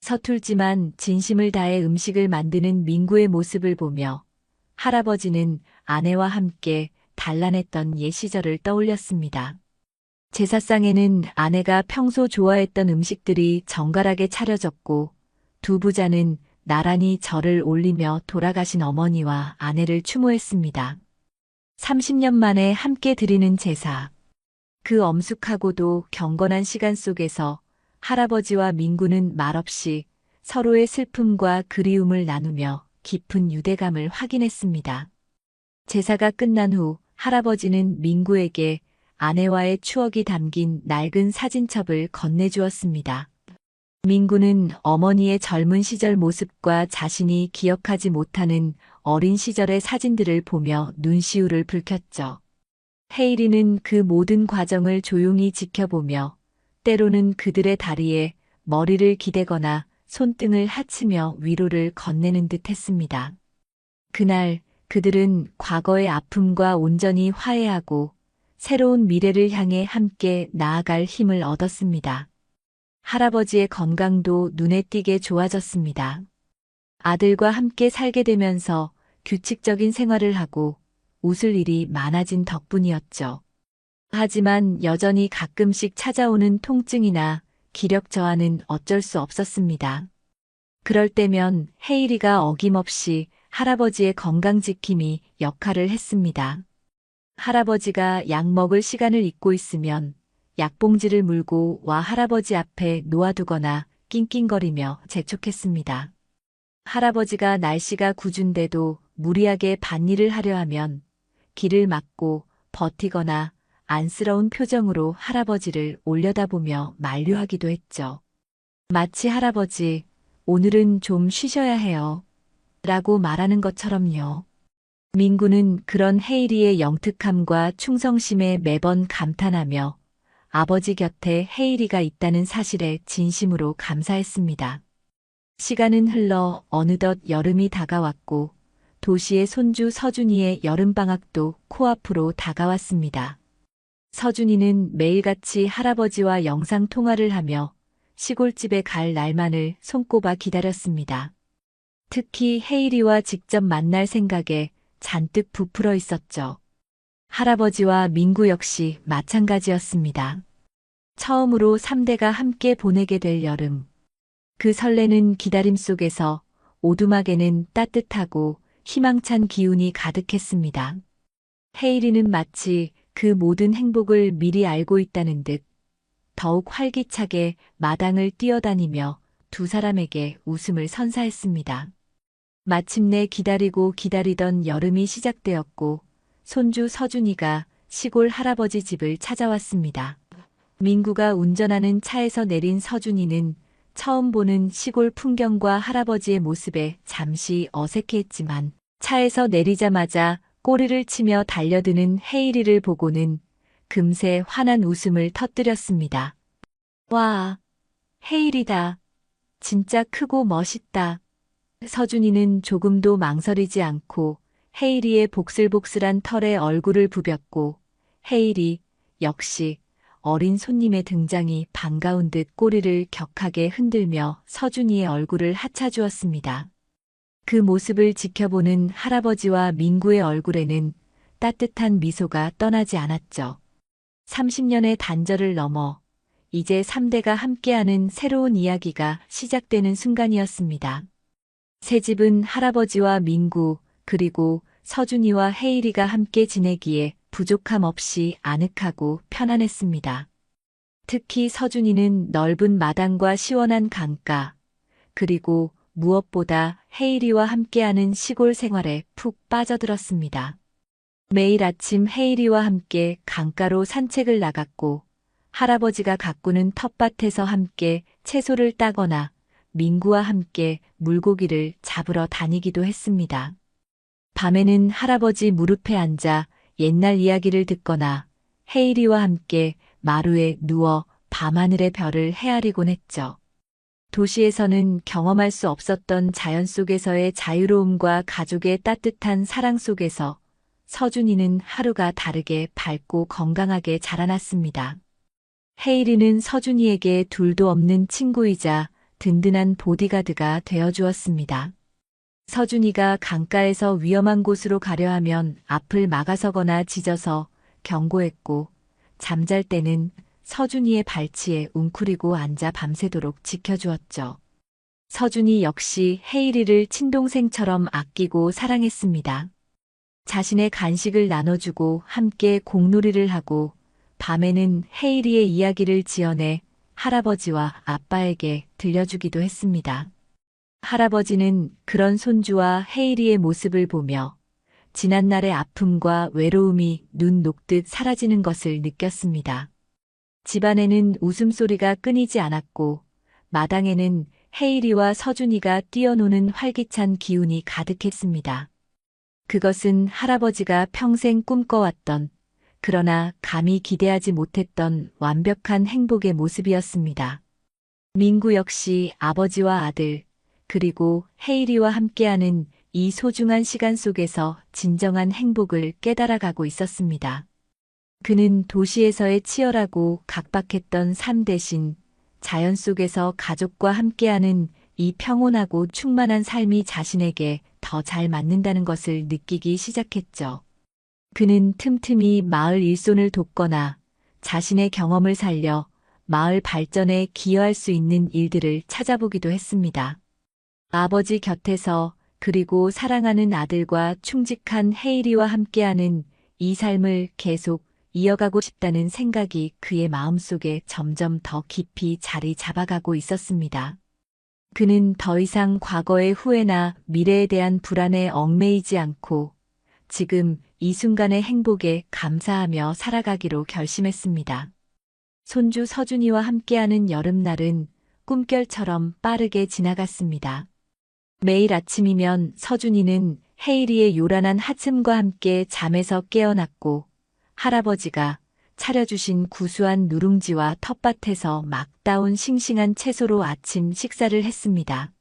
서툴지만 진심을 다해 음식을 만드는 민구의 모습을 보며 할아버지는 아내와 함께 단란했던 옛 시절을 떠올렸습니다. 제사상에는 아내가 평소 좋아했던 음식들이 정갈하게 차려졌고 두 부자는 나란히 절을 올리며 돌아가신 어머니와 아내를 추모했습니다. 30년 만에 함께 드리는 제사. 그 엄숙하고도 경건한 시간 속에서 할아버지와 민구는 말없이 서로의 슬픔과 그리움을 나누며 깊은 유대감을 확인했습니다. 제사가 끝난 후 할아버지는 민구에게 아내와의 추억이 담긴 낡은 사진첩을 건네주었습니다. 민구는 어머니의 젊은 시절 모습과 자신이 기억하지 못하는 어린 시절의 사진들을 보며 눈시울을 붉혔죠. 헤이리는 그 모든 과정을 조용히 지켜보며 때로는 그들의 다리에 머리를 기대거나 손등을 하치며 위로를 건네는 듯 했습니다. 그날 그들은 과거의 아픔과 온전히 화해하고 새로운 미래를 향해 함께 나아갈 힘을 얻었습니다. 할아버지의 건강도 눈에 띄게 좋아졌습니다. 아들과 함께 살게 되면서 규칙적인 생활을 하고 웃을 일이 많아진 덕분이었죠. 하지만 여전히 가끔씩 찾아오는 통증이나 기력 저하는 어쩔 수 없었습니다. 그럴 때면 헤이리가 어김없이 할아버지의 건강 지킴이 역할을 했습니다. 할아버지가 약 먹을 시간을 잊고 있으면 약봉지를 물고 와 할아버지 앞에 놓아두거나 낑낑거리며 재촉했습니다. 할아버지가 날씨가 궂은데도 무리하게 밭일을 하려 하면 길을 막고 버티거나 안쓰러운 표정으로 할아버지를 올려다보며 만류하기도 했죠. 마치 할아버지, 오늘은 좀 쉬셔야 해요. 라고 말하는 것처럼요. 민구는 그런 헤이리의 영특함과 충성심에 매번 감탄하며 아버지 곁에 헤이리가 있다는 사실에 진심으로 감사했습니다. 시간은 흘러 어느덧 여름이 다가왔고 도시의 손주 서준이의 여름방학도 코앞으로 다가왔습니다. 서준이는 매일같이 할아버지와 영상통화를 하며 시골집에 갈 날만을 손꼽아 기다렸습니다. 특히 헤이리와 직접 만날 생각에 잔뜩 부풀어 있었죠. 할아버지와 민구 역시 마찬가지였습니다. 처음으로 3대가 함께 보내게 될 여름. 그 설레는 기다림 속에서 오두막에는 따뜻하고 희망찬 기운이 가득했습니다. 헤이리는 마치 그 모든 행복을 미리 알고 있다는 듯 더욱 활기차게 마당을 뛰어다니며 두 사람에게 웃음을 선사했습니다. 마침내 기다리고 기다리던 여름이 시작되었고 손주 서준이가 시골 할아버지 집을 찾아왔습니다. 민구가 운전하는 차에서 내린 서준이는 처음 보는 시골 풍경과 할아버지의 모습에 잠시 어색해했지만 차에서 내리자마자 꼬리를 치며 달려드는 헤이리를 보고는 금세 환한 웃음을 터뜨렸습니다. 와, 헤이리다. 진짜 크고 멋있다. 서준이는 조금도 망설이지 않고 헤이리의 복슬복슬한 털에 얼굴을 부볐고 헤이리 역시 어린 손님의 등장이 반가운 듯 꼬리를 격하게 흔들며 서준이의 얼굴을 하차주었습니다. 그 모습을 지켜보는 할아버지와 민구의 얼굴에는 따뜻한 미소가 떠나지 않았죠. 30년의 단절을 넘어 이제 3대가 함께하는 새로운 이야기가 시작되는 순간이었습니다. 새집은 할아버지와 민구 그리고 서준이와 헤이리가 함께 지내기에 부족함 없이 아늑하고 편안했습니다. 특히 서준이는 넓은 마당과 시원한 강가, 그리고 무엇보다 헤이리와 함께하는 시골 생활에 푹 빠져들었습니다. 매일 아침 헤이리와 함께 강가로 산책을 나갔고 할아버지가 가꾸는 텃밭에서 함께 채소를 따거나 민구와 함께 물고기를 잡으러 다니기도 했습니다. 밤에는 할아버지 무릎에 앉아 옛날 이야기를 듣거나 헤이리와 함께 마루에 누워 밤하늘의 별을 헤아리곤 했죠. 도시에서는 경험할 수 없었던 자연 속에서의 자유로움과 가족의 따뜻한 사랑 속에서 서준이는 하루가 다르게 밝고 건강하게 자라났습니다. 헤이리는 서준이에게 둘도 없는 친구이자 든든한 보디가드가 되어주었습니다. 서준이가 강가에서 위험한 곳으로 가려 하면 앞을 막아서거나 짖어서 경고했고, 잠잘 때는 서준이의 발치에 웅크리고 앉아 밤새도록 지켜주었죠. 서준이 역시 헤이리를 친동생처럼 아끼고 사랑했습니다. 자신의 간식을 나눠주고 함께 공놀이를 하고 밤에는 헤이리의 이야기를 지어내 할아버지와 아빠에게 들려주기도 했습니다. 할아버지는 그런 손주와 헤이리의 모습을 보며 지난날의 아픔과 외로움이 눈 녹듯 사라지는 것을 느꼈습니다. 집안에는 웃음소리가 끊이지 않았고 마당에는 헤이리와 서준이가 뛰어노는 활기찬 기운이 가득했습니다. 그것은 할아버지가 평생 꿈꿔왔던, 그러나 감히 기대하지 못했던 완벽한 행복의 모습이었습니다. 민구 역시 아버지와 아들, 그리고 헤이리와 함께하는 이 소중한 시간 속에서 진정한 행복을 깨달아가고 있었습니다. 그는 도시에서의 치열하고 각박했던 삶 대신 자연 속에서 가족과 함께하는 이 평온하고 충만한 삶이 자신에게 더 잘 맞는다는 것을 느끼기 시작했죠. 그는 틈틈이 마을 일손을 돕거나 자신의 경험을 살려 마을 발전에 기여할 수 있는 일들을 찾아보기도 했습니다. 아버지 곁에서 그리고 사랑하는 아들과 충직한 헤이리와 함께하는 이 삶을 계속 이어가고 싶다는 생각이 그의 마음속에 점점 더 깊이 자리 잡아가고 있었습니다. 그는 더 이상 과거의 후회나 미래에 대한 불안에 얽매이지 않고 지금 이 순간의 행복에 감사하며 살아가기로 결심했습니다. 손주 서준이와 함께하는 여름날은 꿈결처럼 빠르게 지나갔습니다. 매일 아침이면 서준이는 헤이리의 요란한 하침과 함께 잠에서 깨어났고 할아버지가 차려주신 구수한 누룽지와 텃밭에서 막 따온 싱싱한 채소로 아침 식사를 했습니다.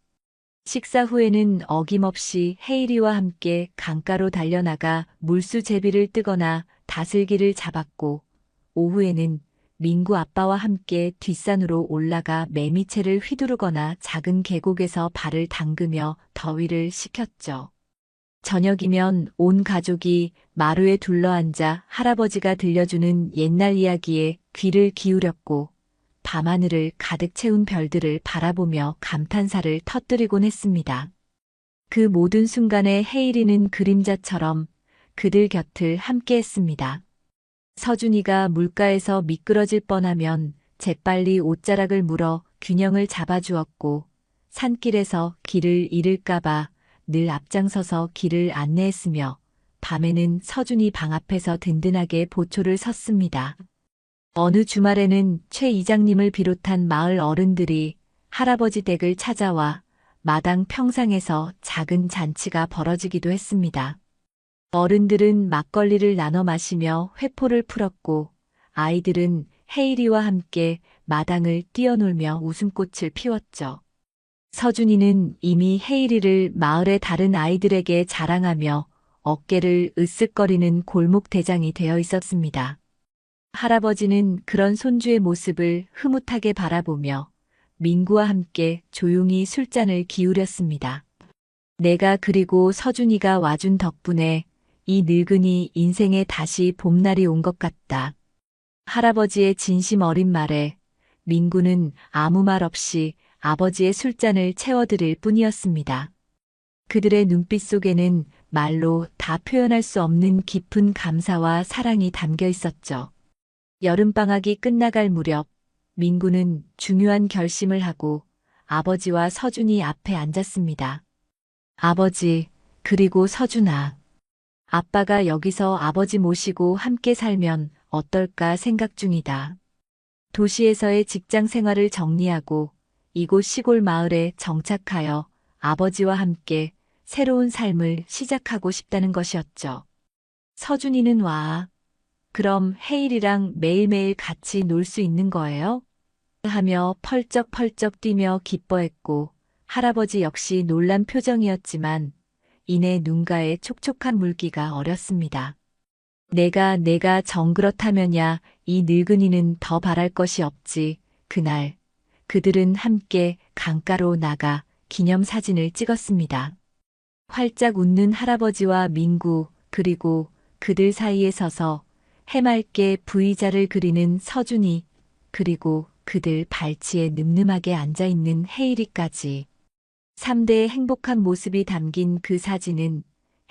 식사 후에는 어김없이 헤이리와 함께 강가로 달려나가 물수 제비를 뜨거나 다슬기를 잡았고 오후에는 민구 아빠와 함께 뒷산으로 올라가 매미채를 휘두르거나 작은 계곡에서 발을 담그며 더위를 식혔죠. 저녁이면 온 가족이 마루에 둘러앉아 할아버지가 들려주는 옛날 이야기에 귀를 기울였고 밤하늘을 가득 채운 별들을 바라보며 감탄사를 터뜨리곤 했습니다. 그 모든 순간에 헤이리는 그림자처럼 그들 곁을 함께했습니다. 서준이가 물가에서 미끄러질 뻔하면 재빨리 옷자락을 물어 균형을 잡아주었고 산길에서 길을 잃을까봐 늘 앞장서서 길을 안내했으며 밤에는 서준이 방 앞에서 든든하게 보초를 섰습니다. 어느 주말에는 최 이장님을 비롯한 마을 어른들이 할아버지 댁을 찾아와 마당 평상에서 작은 잔치가 벌어지기도 했습니다. 어른들은 막걸리를 나눠 마시며 회포를 풀었고 아이들은 헤이리와 함께 마당을 뛰어놀며 웃음꽃을 피웠죠. 서준이는 이미 헤이리를 마을의 다른 아이들에게 자랑하며 어깨를 으쓱거리는 골목 대장이 되어 있었습니다. 할아버지는 그런 손주의 모습을 흐뭇하게 바라보며 민구와 함께 조용히 술잔을 기울였습니다. 내가 그리고 서준이가 와준 덕분에 이 늙은이 인생에 다시 봄날이 온 것 같다. 할아버지의 진심 어린 말에 민구는 아무 말 없이 아버지의 술잔을 채워드릴 뿐이었습니다. 그들의 눈빛 속에는 말로 다 표현할 수 없는 깊은 감사와 사랑이 담겨 있었죠. 여름방학이 끝나갈 무렵 민구는 중요한 결심을 하고 아버지와 서준이 앞에 앉았습니다. 아버지, 그리고 서준아. 아빠가 여기서 아버지 모시고 함께 살면 어떨까 생각 중이다. 도시에서의 직장 생활을 정리하고 이곳 시골 마을에 정착하여 아버지와 함께 새로운 삶을 시작하고 싶다는 것이었죠. 서준이는 와. 그럼 헤일이랑 매일매일 같이 놀 수 있는 거예요? 하며 펄쩍펄쩍 뛰며 기뻐했고 할아버지 역시 놀란 표정이었지만 이내 눈가에 촉촉한 물기가 어렸습니다. 내가 정그렇다면야 이 늙은이는 더 바랄 것이 없지. 그날 그들은 함께 강가로 나가 기념사진을 찍었습니다. 활짝 웃는 할아버지와 민구 그리고 그들 사이에 서서 해맑게 V자를 그리는 서준이 그리고 그들 발치에 늠름하게 앉아있는 헤이리까지. 3대의 행복한 모습이 담긴 그 사진은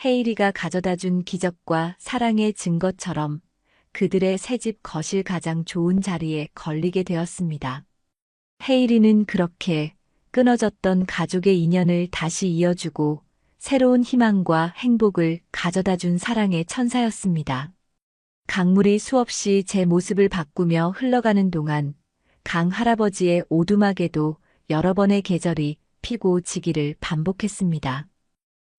헤이리가 가져다준 기적과 사랑의 증거처럼 그들의 새집 거실 가장 좋은 자리에 걸리게 되었습니다. 헤이리는 그렇게 끊어졌던 가족의 인연을 다시 이어주고 새로운 희망과 행복을 가져다준 사랑의 천사였습니다. 강물이 수없이 제 모습을 바꾸며 흘러가는 동안 강 할아버지의 오두막에도 여러 번의 계절이 피고 지기를 반복했습니다.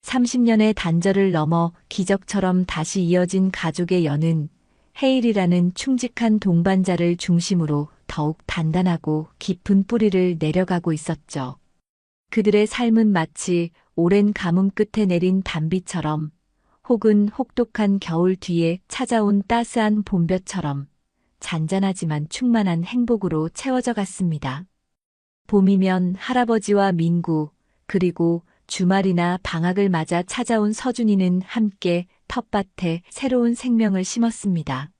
30년의 단절을 넘어 기적처럼 다시 이어진 가족의 연은 헤일이라는 충직한 동반자를 중심으로 더욱 단단하고 깊은 뿌리를 내려가고 있었죠. 그들의 삶은 마치 오랜 가뭄 끝에 내린 단비처럼 혹은 혹독한 겨울 뒤에 찾아온 따스한 봄볕처럼 잔잔하지만 충만한 행복으로 채워져 갔습니다. 봄이면 할아버지와 민구, 그리고 주말이나 방학을 맞아 찾아온 서준이는 함께 텃밭에 새로운 생명을 심었습니다.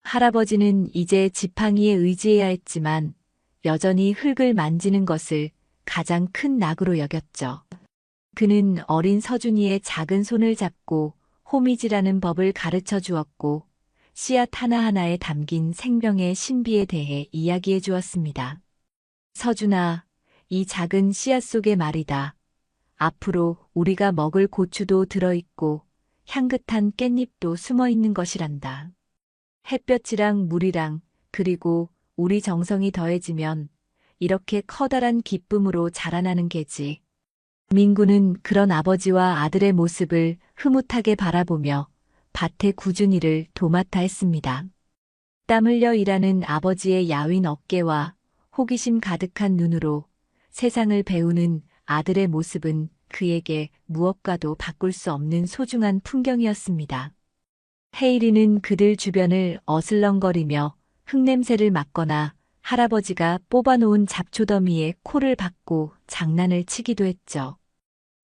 할아버지는 이제 지팡이에 의지해야 했지만 여전히 흙을 만지는 것을 가장 큰 낙으로 여겼죠. 그는 어린 서준이의 작은 손을 잡고 호미지라는 법을 가르쳐 주었고 씨앗 하나하나에 담긴 생명의 신비에 대해 이야기해 주었습니다. 서준아, 이 작은 씨앗 속에 말이다. 앞으로 우리가 먹을 고추도 들어있고 향긋한 깻잎도 숨어있는 것이란다. 햇볕이랑 물이랑 그리고 우리 정성이 더해지면 이렇게 커다란 기쁨으로 자라나는 게지. 민구는 그런 아버지와 아들의 모습을 흐뭇하게 바라보며 밭의 굳은 일을 도맡아 했습니다. 땀 흘려 일하는 아버지의 야윈 어깨와 호기심 가득한 눈으로 세상을 배우는 아들의 모습은 그에게 무엇과도 바꿀 수 없는 소중한 풍경이었습니다. 헤이리는 그들 주변을 어슬렁거리며 흙냄새를 맡거나 할아버지가 뽑아놓은 잡초더미에 코를 박고 장난을 치기도 했죠.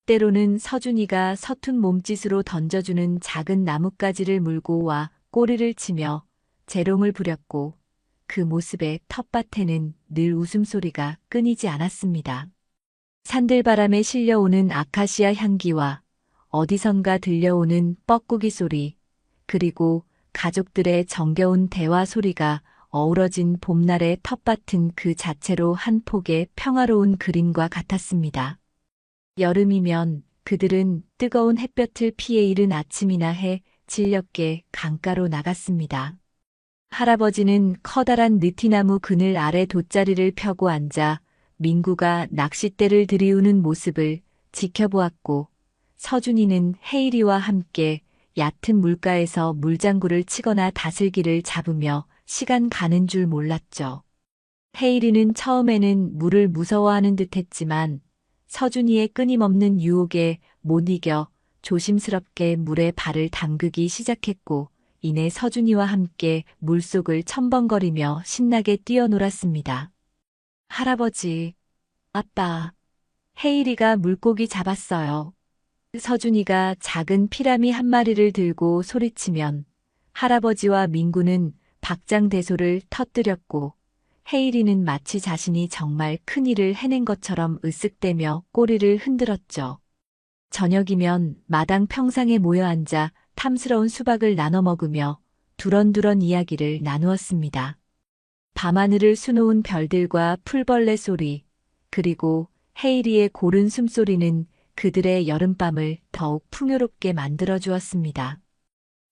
때로는 서준이가 서툰 몸짓으로 던져주는 작은 나뭇가지를 물고 와 꼬리를 치며 재롱을 부렸고 그 모습에 텃밭에는 늘 웃음소리가 끊이지 않았습니다. 산들바람에 실려오는 아카시아 향기와 어디선가 들려오는 뻐꾸기 소리, 그리고 가족들의 정겨운 대화 소리가 어우러진 봄날의 텃밭은 그 자체로 한 폭의 평화로운 그림과 같았습니다. 여름이면 그들은 뜨거운 햇볕을 피해 이른 아침이나 해 질녘게 강가로 나갔습니다. 할아버지는 커다란 느티나무 그늘 아래 돗자리를 펴고 앉아 민구가 낚싯대를 들이우는 모습을 지켜보았고 서준이는 헤이리와 함께 얕은 물가에서 물장구를 치거나 다슬기를 잡으며 시간 가는 줄 몰랐죠. 헤이리는 처음에는 물을 무서워하는 듯 했지만 서준이의 끊임없는 유혹에 못 이겨 조심스럽게 물에 발을 담그기 시작했고 이내 서준이와 함께 물속을 첨벙거리며 신나게 뛰어놀았습니다. 할아버지, 아빠, 헤이리가 물고기 잡았어요. 서준이가 작은 피라미 한 마리를 들고 소리치면 할아버지와 민구는 박장대소를 터뜨렸고 헤이리는 마치 자신이 정말 큰일을 해낸 것처럼 으쓱대며 꼬리를 흔들었죠. 저녁이면 마당 평상에 모여 앉아 탐스러운 수박을 나눠 먹으며 두런두런 이야기를 나누었습니다. 밤하늘을 수놓은 별들과 풀벌레 소리, 그리고 헤이리의 고른 숨소리는 그들의 여름밤을 더욱 풍요롭게 만들어 주었습니다.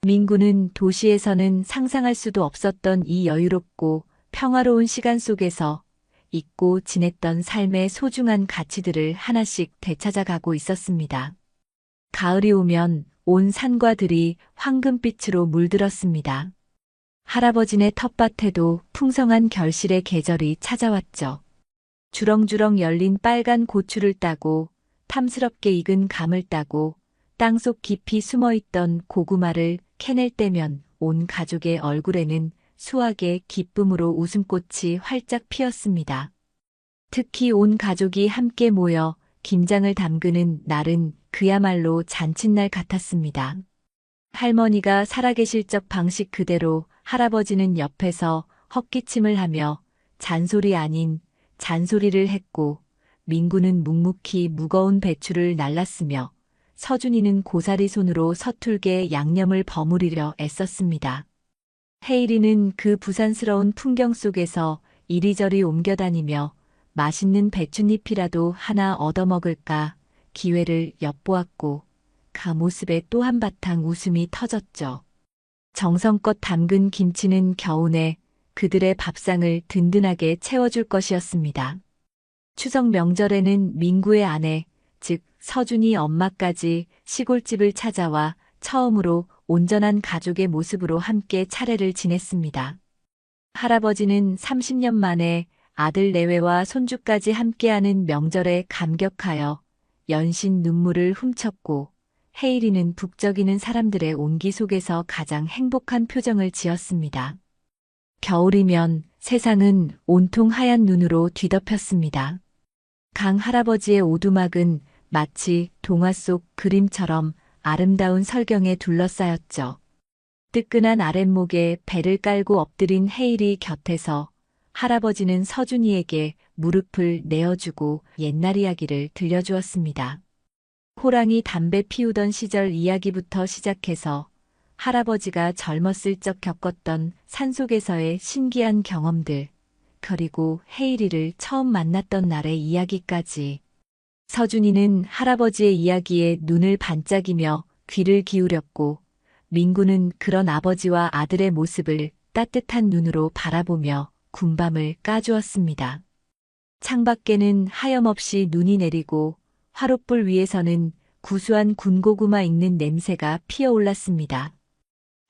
민구는 도시에서는 상상할 수도 없었던 이 여유롭고 평화로운 시간 속에서 잊고 지냈던 삶의 소중한 가치들을 하나씩 되찾아가고 있었습니다. 가을이 오면 온 산과 들이 황금빛으로 물들었습니다. 할아버지네 텃밭에도 풍성한 결실의 계절이 찾아왔죠. 주렁주렁 열린 빨간 고추를 따고 탐스럽게 익은 감을 따고 땅속 깊이 숨어있던 고구마를 캐낼 때면 온 가족의 얼굴에는 수확의 기쁨으로 웃음꽃이 활짝 피었습니다. 특히 온 가족이 함께 모여 김장을 담그는 날은 그야말로 잔칫날 같았습니다. 할머니가 살아계실 적 방식 그대로 할아버지는 옆에서 헛기침을 하며 잔소리 아닌 잔소리를 했고, 민구는 묵묵히 무거운 배추를 날랐으며 서준이는 고사리 손으로 서툴게 양념을 버무리려 애썼습니다. 헤이리는 그 부산스러운 풍경 속에서 이리저리 옮겨다니며 맛있는 배춧잎이라도 하나 얻어먹을까 기회를 엿보았고, 그 모습에 또 한바탕 웃음이 터졌죠. 정성껏 담근 김치는 겨우내 그들의 밥상을 든든하게 채워줄 것이었습니다. 추석 명절에는 민구의 아내, 즉 서준이 엄마까지 시골집을 찾아와 처음으로 온전한 가족의 모습으로 함께 차례를 지냈습니다. 할아버지는 30년 만에 아들 내외와 손주까지 함께하는 명절에 감격하여 연신 눈물을 훔쳤고, 헤이리는 북적이는 사람들의 온기 속에서 가장 행복한 표정을 지었습니다. 겨울이면 세상은 온통 하얀 눈으로 뒤덮였습니다. 강 할아버지의 오두막은 마치 동화 속 그림처럼 아름다운 설경에 둘러싸였죠. 뜨끈한 아랫목에 배를 깔고 엎드린 헤이리 곁에서 할아버지는 서준이에게 무릎을 내어주고 옛날 이야기를 들려주었습니다. 호랑이 담배 피우던 시절 이야기부터 시작해서 할아버지가 젊었을 적 겪었던 산속에서의 신기한 경험들, 그리고 헤이리를 처음 만났던 날의 이야기까지. 서준이는 할아버지의 이야기에 눈을 반짝이며 귀를 기울였고, 민구는 그런 아버지와 아들의 모습을 따뜻한 눈으로 바라보며 군밤을 까주었습니다. 창밖에는 하염없이 눈이 내리고 화롯불 위에서는 구수한 군고구마 익는 냄새가 피어올랐습니다.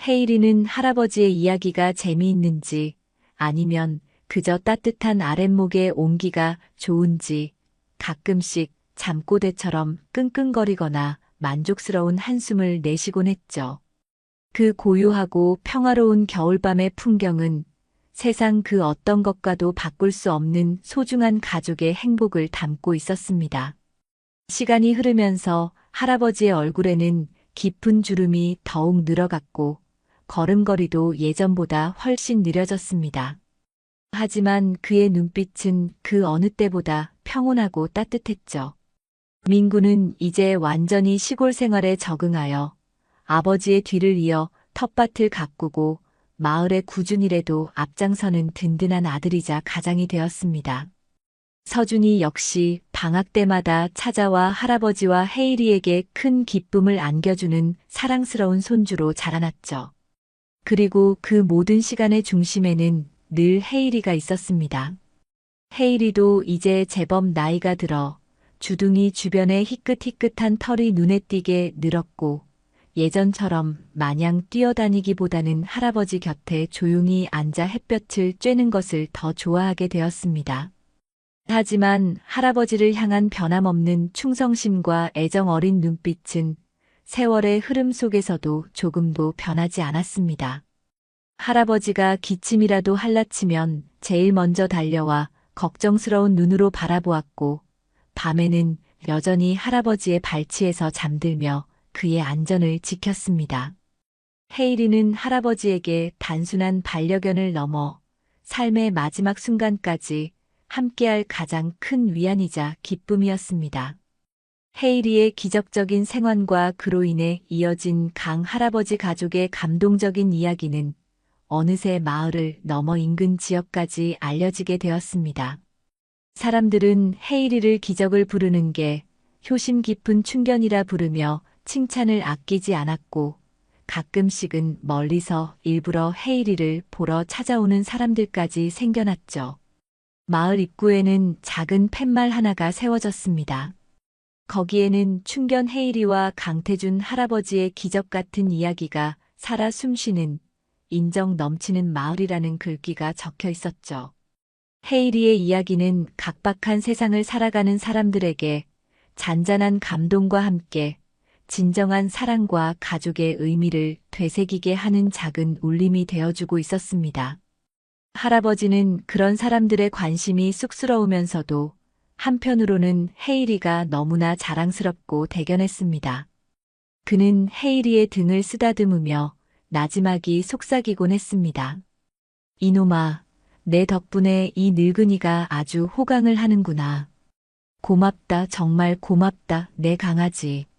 헤이리는 할아버지의 이야기가 재미있는지 아니면 그저 따뜻한 아랫목의 온기가 좋은지 가끔씩 잠꼬대처럼 끙끙거리거나 만족스러운 한숨을 내쉬곤 했죠. 그 고요하고 평화로운 겨울밤의 풍경은 세상 그 어떤 것과도 바꿀 수 없는 소중한 가족의 행복을 담고 있었습니다. 시간이 흐르면서 할아버지의 얼굴에는 깊은 주름이 더욱 늘어갔고, 걸음걸이도 예전보다 훨씬 느려졌습니다. 하지만 그의 눈빛은 그 어느 때보다 평온하고 따뜻했죠. 민구는 이제 완전히 시골 생활에 적응하여 아버지의 뒤를 이어 텃밭을 가꾸고 마을의 굳은 일에도 앞장서는 든든한 아들이자 가장이 되었습니다. 서준이 역시 방학 때마다 찾아와 할아버지와 헤이리에게 큰 기쁨을 안겨주는 사랑스러운 손주로 자라났죠. 그리고 그 모든 시간의 중심에는 늘 헤이리가 있었습니다. 헤이리도 이제 제법 나이가 들어 주둥이 주변에 희끗희끗한 털이 눈에 띄게 늘었고, 예전처럼 마냥 뛰어다니기보다는 할아버지 곁에 조용히 앉아 햇볕을 쬐는 것을 더 좋아하게 되었습니다. 하지만 할아버지를 향한 변함없는 충성심과 애정 어린 눈빛은 세월의 흐름 속에서도 조금도 변하지 않았습니다. 할아버지가 기침이라도 할라치면 제일 먼저 달려와 걱정스러운 눈으로 바라보았고, 밤에는 여전히 할아버지의 발치에서 잠들며 그의 안전을 지켰습니다. 헤이리는 할아버지에게 단순한 반려견을 넘어 삶의 마지막 순간까지 함께할 가장 큰 위안이자 기쁨이었습니다. 헤이리의 기적적인 생환과 그로 인해 이어진 강 할아버지 가족의 감동적인 이야기는 어느새 마을을 넘어 인근 지역까지 알려지게 되었습니다. 사람들은 헤이리를 기적을 부르는 게 효심 깊은 충견이라 부르며 칭찬을 아끼지 않았고, 가끔씩은 멀리서 일부러 헤이리를 보러 찾아오는 사람들까지 생겨났죠. 마을 입구에는 작은 팻말 하나가 세워졌습니다. 거기에는 충견 헤이리와 강태준 할아버지의 기적 같은 이야기가 살아 숨쉬는 인정 넘치는 마을이라는 글귀가 적혀 있었죠. 헤이리의 이야기는 각박한 세상을 살아가는 사람들에게 잔잔한 감동과 함께 진정한 사랑과 가족의 의미를 되새기게 하는 작은 울림이 되어주고 있었습니다. 할아버지는 그런 사람들의 관심이 쑥스러우면서도 한편으로는 헤이리가 너무나 자랑스럽고 대견했습니다. 그는 헤이리의 등을 쓰다듬으며 나지막이 속삭이곤 했습니다. 이놈아, 내 덕분에 이 늙은이가 아주 호강을 하는구나. 고맙다, 정말 고맙다, 내 강아지.